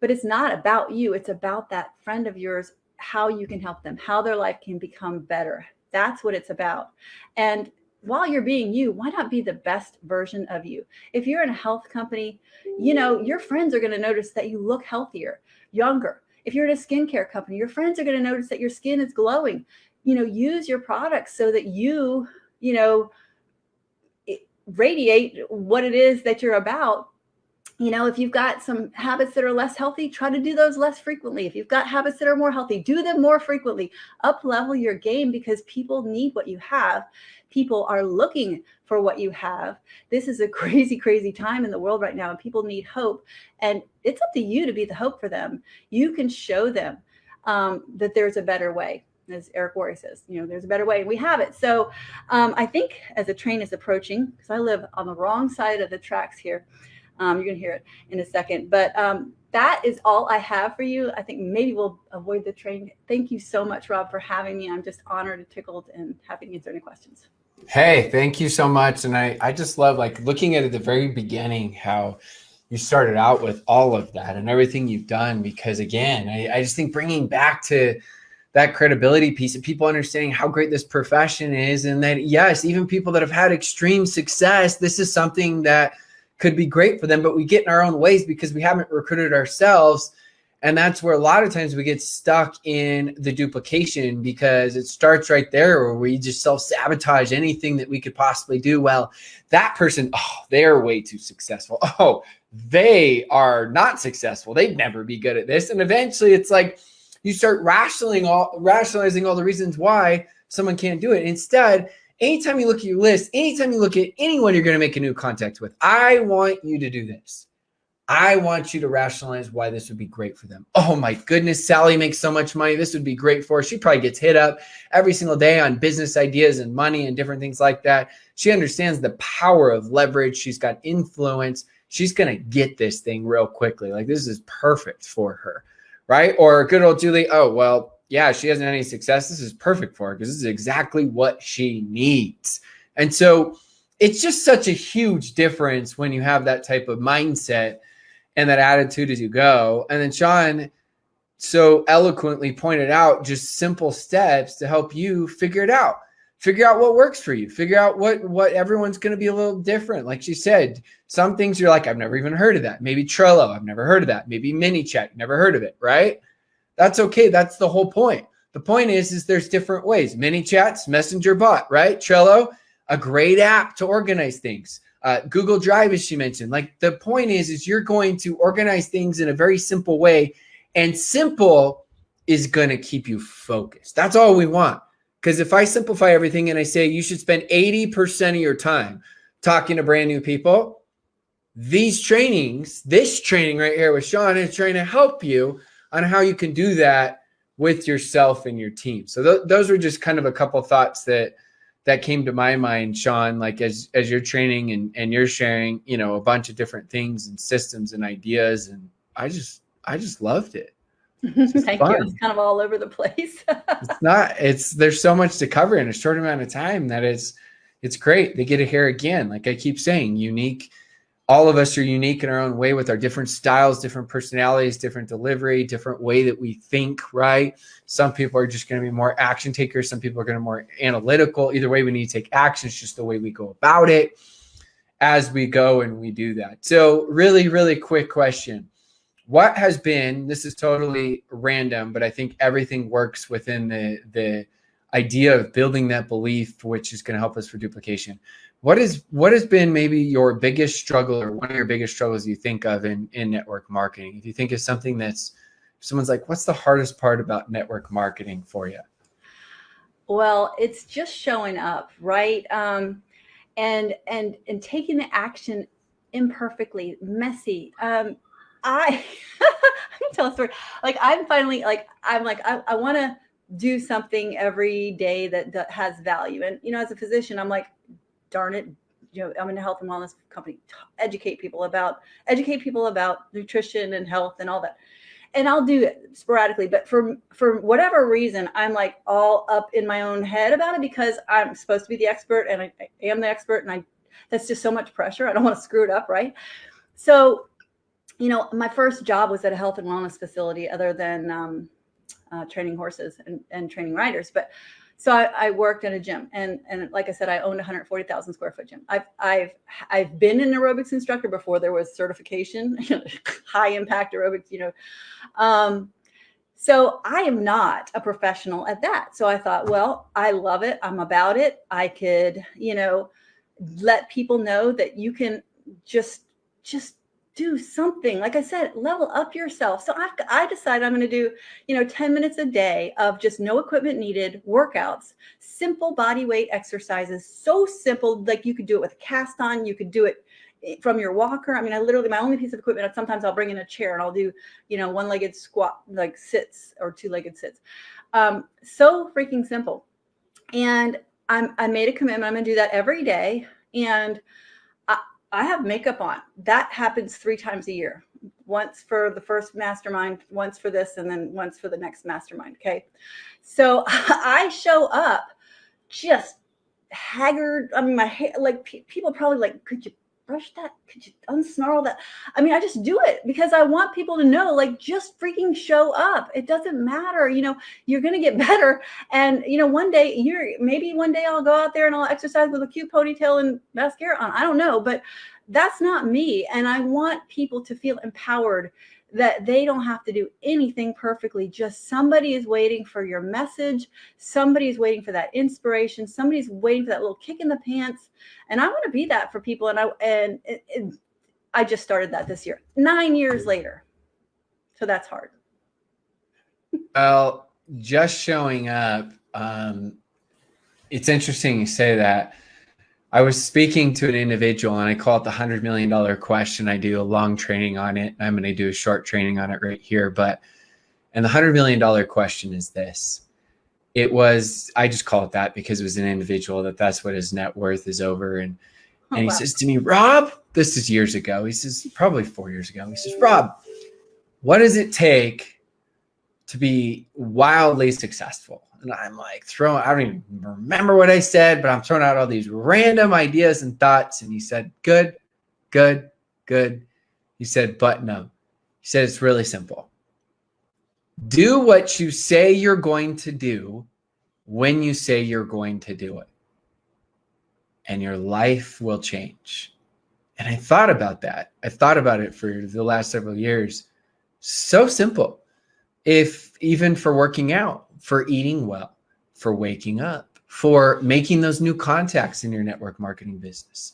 it's not about you. It's about that friend of yours, how you can help them, how their life can become better. That's what it's about. And while you're being you, why not be the best version of you? If you're in a health company, you know, your friends are going to notice that you look healthier, younger. If you're in a skincare company, your friends are going to notice that your skin is glowing. You know, use your products so that you know, radiate what it is that you're about. You know, if you've got some habits that are less healthy, try to do those less frequently. If you've got habits that are more healthy, do them more frequently. Up level your game, because people need what you have. People are looking for what you have. This is a crazy, crazy time in the world right now, and people need hope. And it's up to you to be the hope for them. You can show them that there's a better way. As Eric Worre says, you know, there's a better way, and we have it. So I think as the train is approaching, because I live on the wrong side of the tracks here, you're going to hear it in a second. But that is all I have for you. I think maybe we'll avoid the train. Thank you so much, Rob, for having me. I'm just honored and tickled and happy to answer any questions. Hey, thank you so much. And I just love, like, looking at the very beginning, how you started out with all of that and everything you've done. Because again, I just think bringing back to that credibility piece of people understanding how great this profession is, and that, yes, even people that have had extreme success, this is something that could be great for them, but we get in our own ways because we haven't recruited ourselves. And that's where a lot of times we get stuck in the duplication, because it starts right there where we just self-sabotage anything that we could possibly do. Well, that person, oh, they're way too successful. Oh, they are not successful. They'd never be good at this. And eventually it's like, you start rationalizing all the reasons why someone can't do it. Instead, anytime you look at your list, anytime you look at anyone you're going to make a new contact with, I want you to do this. I want you to rationalize why this would be great for them. Oh my goodness, Sally makes so much money. This would be great for her. She probably gets hit up every single day on business ideas and money and different things like that. She understands the power of leverage. She's got influence. She's going to get this thing real quickly. Like, this is perfect for her. Right? Or good old Julie, oh, well, yeah, she hasn't had any success. This is perfect for her because this is exactly what she needs. And so it's just such a huge difference when you have that type of mindset and that attitude as you go. And then Sean so eloquently pointed out just simple steps to help you figure it out. Figure out what works for you. Figure out what everyone's going to be a little different. Like she said, some things you're like, I've never even heard of that. Maybe Trello, I've never heard of that. Maybe ManyChat, never heard of it, right? That's okay. That's the whole point. The point is there's different ways. Mini chats, Messenger bot, right? Trello, a great app to organize things. Google Drive, as she mentioned. Like the point is you're going to organize things in a very simple way, and simple is going to keep you focused. That's all we want. Because if I simplify everything and I say you should spend 80% of your time talking to brand new people, this training right here with Sean is trying to help you on how you can do that with yourself and your team. So those were just kind of a couple thoughts that came to my mind, Sean, like as you're training and you're sharing, you know, a bunch of different things and systems and ideas. And I just loved it. Thank you. It's kind of all over the place. There's so much to cover in a short amount of time that it's great. They get to hear again. Like I keep saying, unique. All of us are unique in our own way with our different styles, different personalities, different delivery, different way that we think, right? Some people are just going to be more action takers. Some people are going to be more analytical. Either way, we need to take action. It's just the way we go about it as we go and we do that. So really, really quick question. What has been, this is totally random, but I think everything works within the idea of building that belief, which is going to help us for duplication. What has been maybe your biggest struggle or one of your biggest struggles you think of in network marketing? If you think of something that's, someone's like, what's the hardest part about network marketing for you? Well, it's just showing up, right? And taking the action imperfectly, messy. I can tell a story. Like I'm finally I want to do something every day that has value. And, you know, as a physician, I'm like, darn it, you know, I'm in a health and wellness company, educate people about nutrition and health and all that. And I'll do it sporadically, but for whatever reason, I'm like all up in my own head about it because I'm supposed to be the expert and I am the expert, and that's just so much pressure. I don't want to screw it up, right? So, you know, my first job was at a health and wellness facility other than training horses and training riders. But so I worked in a gym, and like I said, I owned a 140,000 square foot gym. I've been an aerobics instructor before there was certification, high impact aerobics, you know. So I am not a professional at that. So I thought, well, I love it. I'm about it. I could, you know, let people know that you can just do something. Like I said, level up yourself. So I decided I'm going to do, you know, 10 minutes a day of just no equipment needed workouts, simple body weight exercises. So simple. Like you could do it with a cast on. You could do it from your walker. I mean, my only piece of equipment, sometimes I'll bring in a chair and I'll do, you know, one-legged squat, like sits or two-legged sits. So freaking simple. And I made a commitment. I'm going to do that every day. And I have makeup on. That happens 3 times a year. Once for the first mastermind, once for this, and then once for the next mastermind. Okay. So I show up just haggard. I mean, my hair, like people probably like, could you brush that? Could you unsnarl that? I mean, I just do it because I want people to know, like, just freaking show up. It doesn't matter. You know, you're going to get better. And, you know, maybe one day I'll go out there and I'll exercise with a cute ponytail and mascara on. I don't know, but that's not me. And I want people to feel empowered that they don't have to do anything perfectly. Just somebody is waiting for your message. Somebody is waiting for that inspiration. Somebody's waiting for that little kick in the pants. And I want to be that for people. And I just started that this year, 9 years later. So that's hard. Well, just showing up. It's interesting you say that. I was speaking to an individual and I call it the $100 million question. I do a long training on it. I'm going to do a short training on it right here. And the $100 million question is this. I just call it that because it was an individual that's what his net worth is over. And he says to me, Rob, this is years ago. He says, probably 4 years ago. He says, Rob, what does it take to be wildly successful? And I'm like I don't even remember what I said, but I'm throwing out all these random ideas and thoughts. And he said, good. He said, but no. He said, it's really simple. Do what you say you're going to do when you say you're going to do it. And your life will change. And I thought about that. I thought about it for the last several years. So simple. if even for working out, for eating well, for waking up, for making those new contacts in your network marketing business.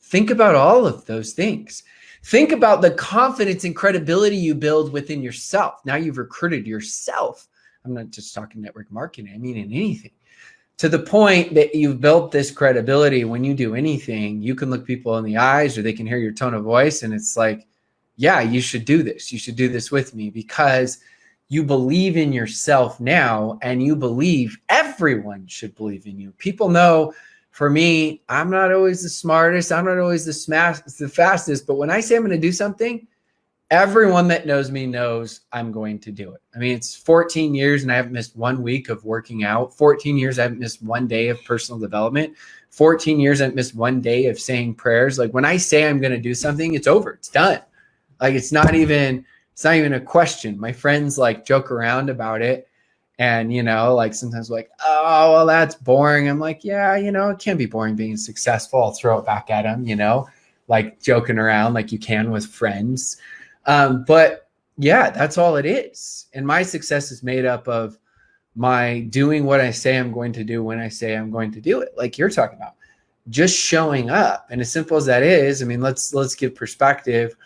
Think about all of those things. Think about the confidence and credibility you build within yourself. Now you've recruited yourself. I'm not just talking network marketing. I mean in anything. To the point that you've built this credibility. When you do anything, you can look people in the eyes, or they can hear your tone of voice. And it's like, yeah, you should do this. You should do this with me, because you believe in yourself now, and you believe everyone should believe in you. People know, for me, I'm not always the smartest. I'm not always the fastest. But when I say I'm going to do something, everyone that knows me knows I'm going to do it. I mean, it's 14 years and I haven't missed 1 week of working out. 14 years, I haven't missed 1 day of personal development. 14 years, I haven't missed 1 day of saying prayers. Like, when I say I'm going to do something, it's over. It's done. Like, it's not even a question. My friends like joke around about it. And, you know, like sometimes like, oh, well, that's boring. I'm like, yeah, you know, it can be boring being successful. I'll throw it back at them, you know, like joking around like you can with friends. But yeah, that's all it is. And my success is made up of my doing what I say I'm going to do when I say I'm going to do it. Like you're talking about, just showing up. And as simple as that is, I mean, let's give perspective.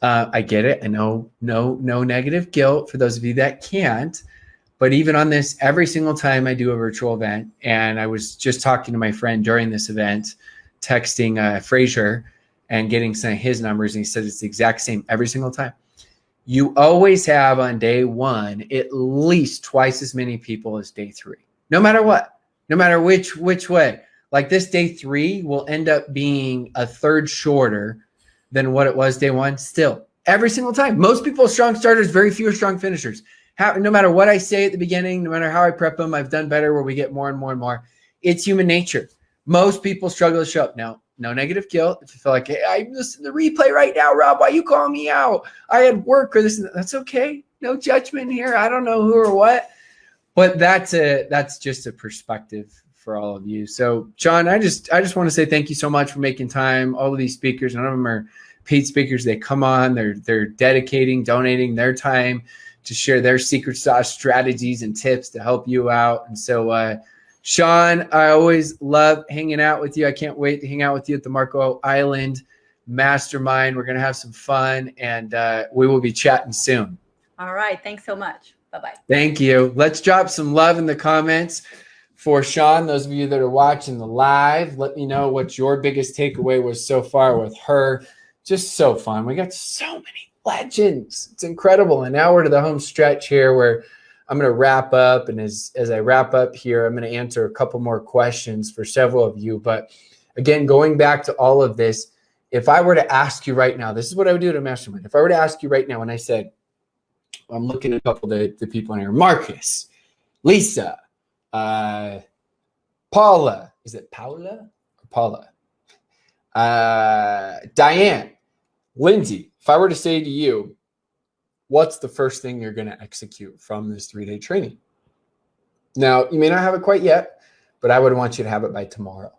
I get it. I know no negative guilt for those of you that can't. But even on this, every single time I do a virtual event, and I was just talking to my friend during this event, texting Frazier and getting some of his numbers, and he said it's the exact same every single time. You always have on day one at least twice as many people as day three, no matter what, no matter which way. Like this day three will end up being a third shorter than what it was day one. Still, every single time. Most people are strong starters, very few are strong finishers. No matter what I say at the beginning, no matter how I prep them, I've done better where we get more and more and more. It's human nature. Most people struggle to show up. Now, no negative guilt. If you feel like, hey, I listened to the replay right now, Rob, why you calling me out? I had work or this and that. That's okay. No judgment here. I don't know who or what. But that's just a perspective for all of you. So, John, I just want to say thank you so much for making time. All of these speakers, none of them are paid speakers. They come on, they're dedicating, donating their time to share their secret sauce strategies and tips to help you out. And so, Sean, I always love hanging out with you. I can't wait to hang out with you at the Marco Island Mastermind. We're going to have some fun, and we will be chatting soon. All right. Thanks so much. Bye-bye. Thank you. Let's drop some love in the comments for Sean. Those of you that are watching the live, let me know what your biggest takeaway was so far with her. Just so fun. We got so many legends. It's incredible. And now we're to the home stretch here where I'm going to wrap up. And as I wrap up here, I'm going to answer a couple more questions for several of you. But again, going back to all of this, if I were to ask you right now, this is what I would do to Mastermind. If I were to ask you right now, when I said, I'm looking at a couple of the people in here, Marcus, Lisa, Paula, is it Paula or Paula? Diane, Lindsay, if I were to say to you, what's the first thing you're going to execute from this 3-day training? Now, you may not have it quite yet, but I would want you to have it by tomorrow.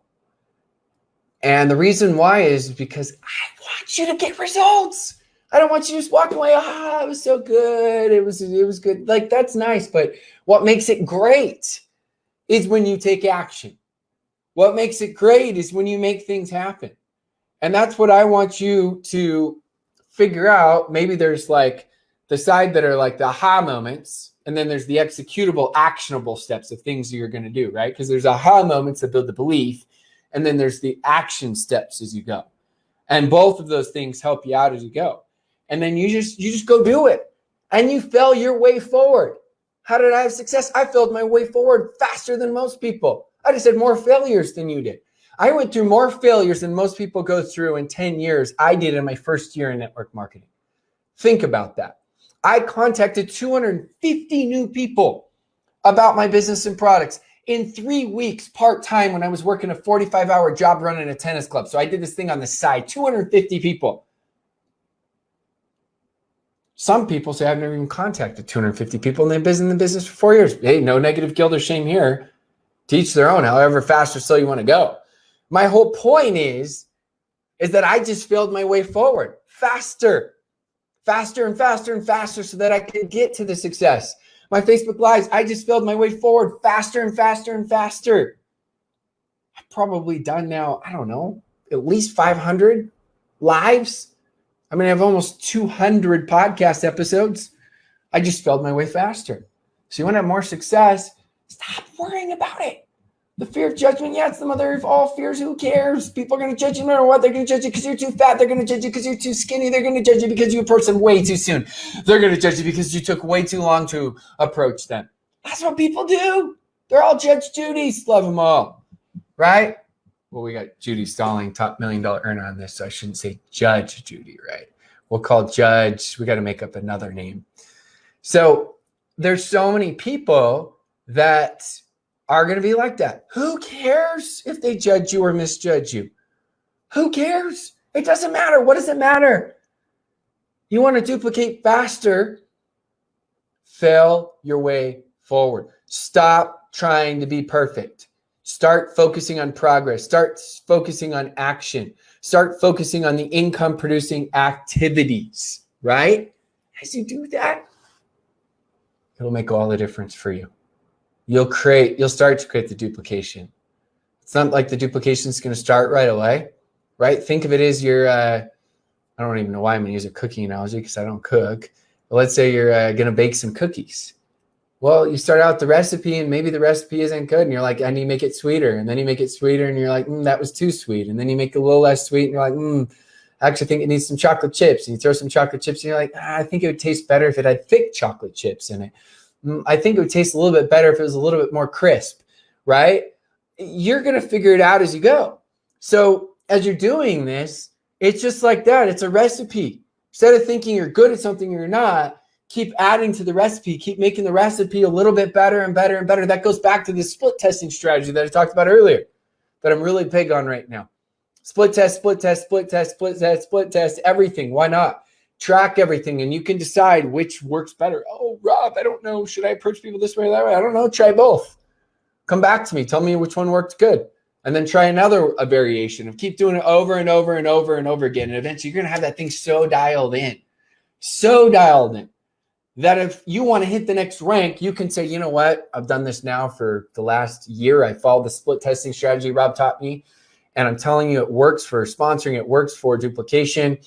And the reason why is because I want you to get results. I don't want you just walking away, it was so good. It was good. Like, that's nice. But what makes it great is when you take action. What makes it great is when you make things happen. And that's what I want you to figure out. Maybe there's like the side that are like the aha moments, and then there's the executable, actionable steps of things that you're going to do, right? Because there's aha moments that build the belief, and then there's the action steps as you go. And both of those things help you out as you go. And then you just go do it, and you fail your way forward. How did I have success? I failed my way forward faster than most people. I just had more failures than you did. I went through more failures than most people go through in 10 years. I did in my first year in network marketing. Think about that. I contacted 250 new people about my business and products in 3 weeks, part-time, when I was working a 45-hour job running a tennis club. So I did this thing on the side, 250 people. Some people say I've never even contacted 250 people, and they've been in the business for 4 years. Hey, no negative guilt or shame here. Teach their own, however fast or slow you want to go. My whole point is that I just failed my way forward faster faster and faster and faster so that I could get to the success. My Facebook Lives, I just filled my way forward faster and faster and faster. I've probably done now, I don't know, at least 500 lives. I mean, I have almost 200 podcast episodes. I just filled my way faster. So you want to have more success, stop worrying about it. The fear of judgment, yeah, it's the mother of all fears. Who cares? People are going to judge you no matter what. They're going to judge you because you're too fat. They're going to judge you because you're too skinny. They're going to judge you because you approached them way too soon. They're going to judge you because you took way too long to approach them. That's what people do. They're all Judge Judys. Love them all. Right? Well, we got Judy Stalling, top $1 million earner on this, so I shouldn't say Judge Judy, right? We'll call Judge. We got to make up another name. So there's so many people that are going to be like that. Who cares if they judge you or misjudge you? Who cares? It doesn't matter. What does it matter? You want to duplicate faster, fail your way forward. Stop trying to be perfect. Start focusing on progress. Start focusing on action. Start focusing on the income producing activities, right? As you do that, it'll make all the difference for you. You'll start to create the duplication. It's not like the duplication is going to start right away, right? Think of it as your, I don't even know why I'm going to use a cooking analogy because I don't cook. But let's say you're going to bake some cookies. Well, you start out the recipe and maybe the recipe isn't good. And you're like, I need to make it sweeter. And then you make it sweeter and you're like, that was too sweet. And then you make it a little less sweet and you're like, I actually think it needs some chocolate chips. And you throw some chocolate chips and you're like, I think it would taste better if it had thick chocolate chips in it. I think it would taste a little bit better if it was a little bit more crisp, right? You're going to figure it out as you go. So as you're doing this, it's just like that. It's a recipe. Instead of thinking you're good at something you're not, keep adding to the recipe. Keep making the recipe a little bit better and better and better. That goes back to the split testing strategy that I talked about earlier that I'm really big on right now. Split test, split test, split test, split test, split test, everything. Why not? Track everything and you can decide which works better. Oh, Rob, I don't know. Should I approach people this way or that way? I don't know. Try both. Come back to me. Tell me which one worked good. And then try a variation of keep doing it over and over and over and over again. And eventually you're going to have that thing so dialed in that if you want to hit the next rank, you can say, you know what? I've done this now for the last year. I followed the split testing strategy Rob taught me. And I'm telling you, it works for sponsoring. It works for duplication.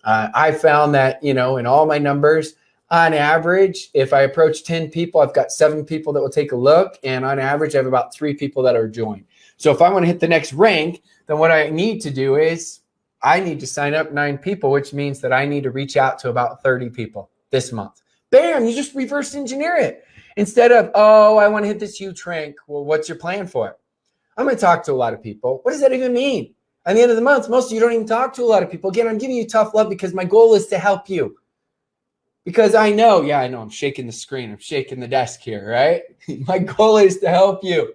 I found that, in all my numbers, on average, if I approach 10 people, I've got 7 people that will take a look. And on average, I have about 3 people that are joined. So if I want to hit the next rank, then what I need to do is I need to sign up 9 people, which means that I need to reach out to about 30 people this month. Bam, you just reverse engineer it. Instead of, I want to hit this huge rank. Well, what's your plan for it? I'm going to talk to a lot of people. What does that even mean? At the end of the month, most of you don't even talk to a lot of people. Again, I'm giving you tough love because my goal is to help you. Because I know, I'm shaking the screen. I'm shaking the desk here, right? My goal is to help you.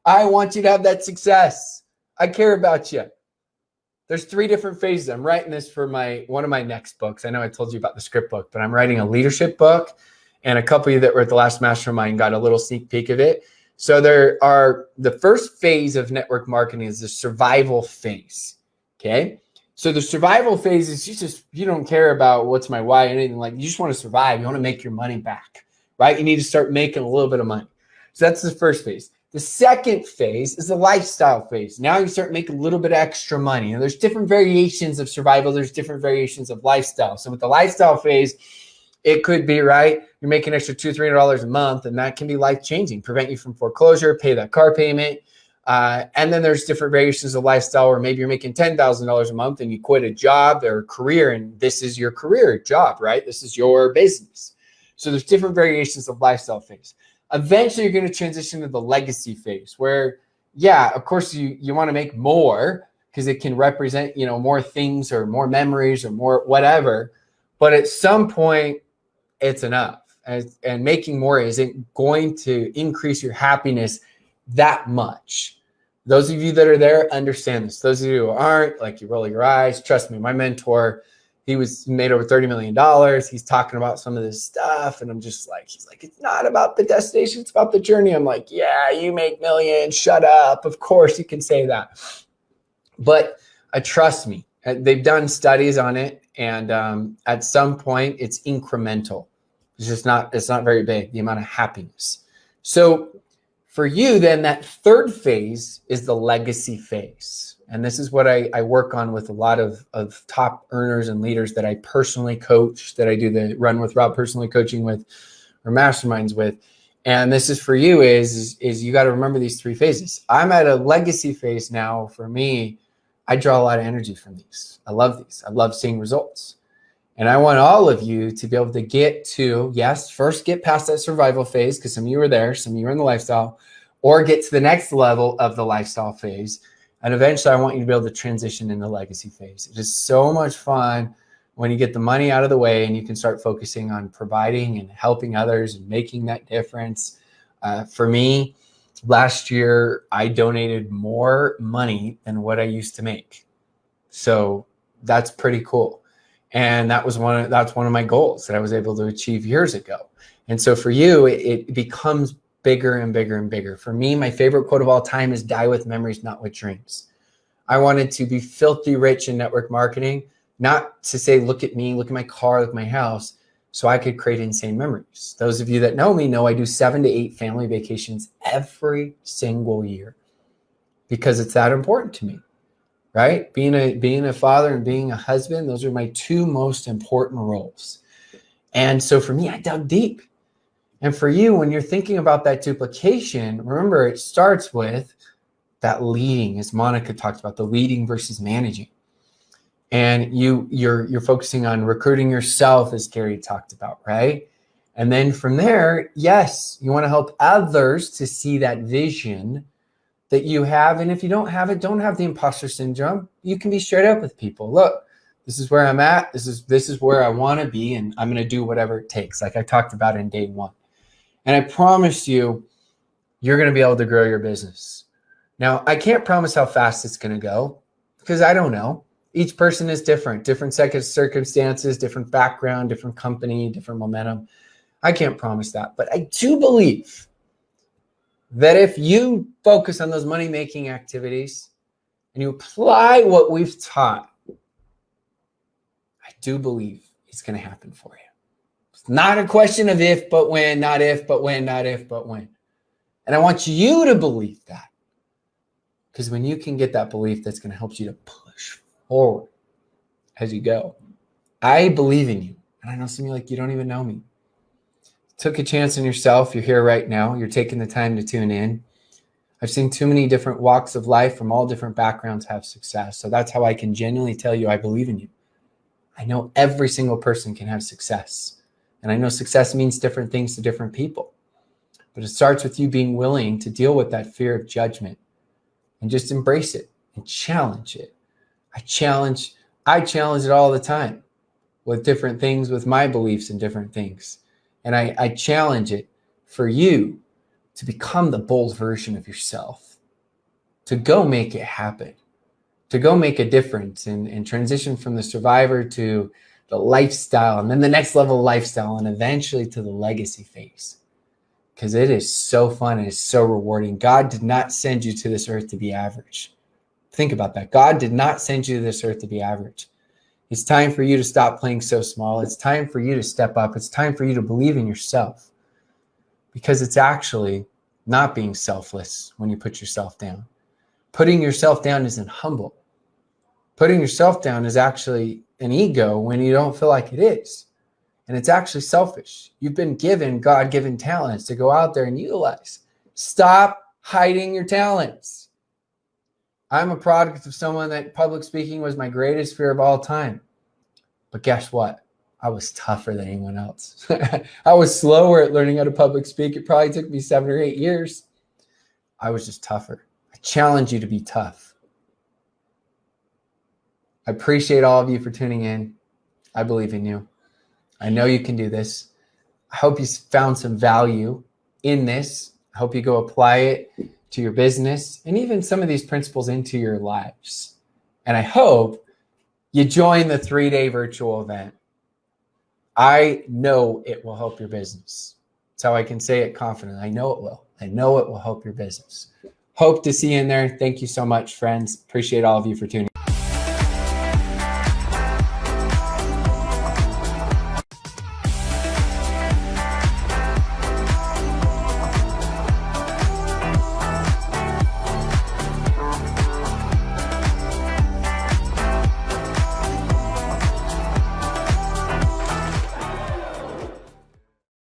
I want you to have that success. I care about you. There's 3 different phases. I'm writing this for one of my next books. I know I told you about the script book, but I'm writing a leadership book. And a couple of you that were at the last mastermind got a little sneak peek of it. So the first phase of network marketing is the survival phase. Okay. So the survival phase is you don't care about what's my why, anything like, you just want to survive. You want to make your money back, right? You need to start making a little bit of money. So that's the first phase. The second phase is the lifestyle phase. Now you start making a little bit extra money. And there's different variations of survival. There's different variations of lifestyle. So with the lifestyle phase, it could be, right, you're making extra $200-$300 a month, and that can be life-changing, prevent you from foreclosure, pay that car payment. And then there's different variations of lifestyle where maybe you're making $10,000 a month and you quit a job or a career, and this is your career job, right? This is your business. So there's different variations of lifestyle phase. Eventually, you're going to transition to the legacy phase where, of course, you want to make more because it can represent, more things or more memories or more whatever. But at some point, it's enough. And making more isn't going to increase your happiness that much. Those of you that are there understand this. Those of you who aren't, like, you roll your eyes. Trust me, my mentor, he made over $30 million. He's talking about some of this stuff. And I'm just like, he's like, it's not about the destination. It's about the journey. I'm like, yeah, you make millions. Shut up. Of course you can say that. But trust me, they've done studies on it. And at some point, it's incremental. It's not very big, the amount of happiness. So for you, then, that third phase is the legacy phase. And this is what I work on with a lot of top earners and leaders that I personally coach, that I do the Run with Rob personally coaching with, or masterminds with. And this is for you is you got to remember these three phases. I'm at a legacy phase now. For me, I draw a lot of energy from these. I love these. I love seeing results. And I want all of you to be able to get to, yes, first get past that survival phase, because some of you are there, some of you are in the lifestyle, or get to the next level of the lifestyle phase. And eventually I want you to be able to transition into the legacy phase. It is so much fun when you get the money out of the way and you can start focusing on providing and helping others and making that difference. For me, last year, I donated more money than what I used to make. So that's pretty cool. And that's one of my goals that I was able to achieve years ago. And so for you, it becomes bigger and bigger and bigger. For me, my favorite quote of all time is die with memories, not with dreams. I wanted to be filthy rich in network marketing, not to say, look at me, look at my car, look at my house, so I could create insane memories. Those of you that know me know I do 7 to 8 family vacations every single year because it's that important to me. Right? Being a father and being a husband, those are my 2 most important roles. And so for me, I dug deep. And for you, when you're thinking about that duplication, remember it starts with that leading, as Monica talked about, the leading versus managing. And you're focusing on recruiting yourself, as Gary talked about, right? And then from there, yes, you want to help others to see that vision that you have. And if you don't have it, don't have the imposter syndrome. You can be straight up with people. Look, this is where I'm at. This is where I want to be. And I'm going to do whatever it takes. Like I talked about in day 1. And I promise you, you're going to be able to grow your business. Now, I can't promise how fast it's going to go because I don't know. Each person is different circumstances, different background, different company, different momentum. I can't promise that. But I do believe that if you focus on those money-making activities and you apply what we've taught, I do believe it's going to happen for you. It's not a question of if, but when, not if, but when, not if, but when. And I want you to believe that. Because when you can get that belief, that's going to help you to push forward as you go. I believe in you. And I know some of you, like, you don't even know me. Took a chance on yourself. You're here right now. You're taking the time to tune in. I've seen too many different walks of life from all different backgrounds have success. So that's how I can genuinely tell you I believe in you. I know every single person can have success. And I know success means different things to different people. But it starts with you being willing to deal with that fear of judgment and just embrace it and challenge it. I challenge it all the time with different things, with my beliefs and different things. And I challenge it for you to become the bold version of yourself, to go make it happen, to go make a difference and transition from the survivor to the lifestyle, and then the next level of lifestyle, and eventually to the legacy phase. Because it is so fun and it's so rewarding. God did not send you to this earth to be average. Think about that. God did not send you to this earth to be average. It's time for you to stop playing so small. It's time for you to step up. It's time for you to believe in yourself, because it's actually not being selfless when you put yourself down. Putting yourself down isn't humble. Putting yourself down is actually an ego when you don't feel like it is. And it's actually selfish. You've been given God-given talents to go out there and utilize. Stop hiding your talents. I'm a product of someone that public speaking was my greatest fear of all time. But guess what? I was tougher than anyone else. I was slower at learning how to public speak. It probably took me 7 or 8 years. I was just tougher. I challenge you to be tough. I appreciate all of you for tuning in. I believe in you. I know you can do this. I hope you found some value in this. I hope you go apply it to your business and even some of these principles into your lives. And I hope you join the 3-day virtual event. I know it will help your business. That's how I can say it confidently. I know it will. I know it will help your business. Hope to see you in there. Thank you so much, friends. Appreciate all of you for tuning in.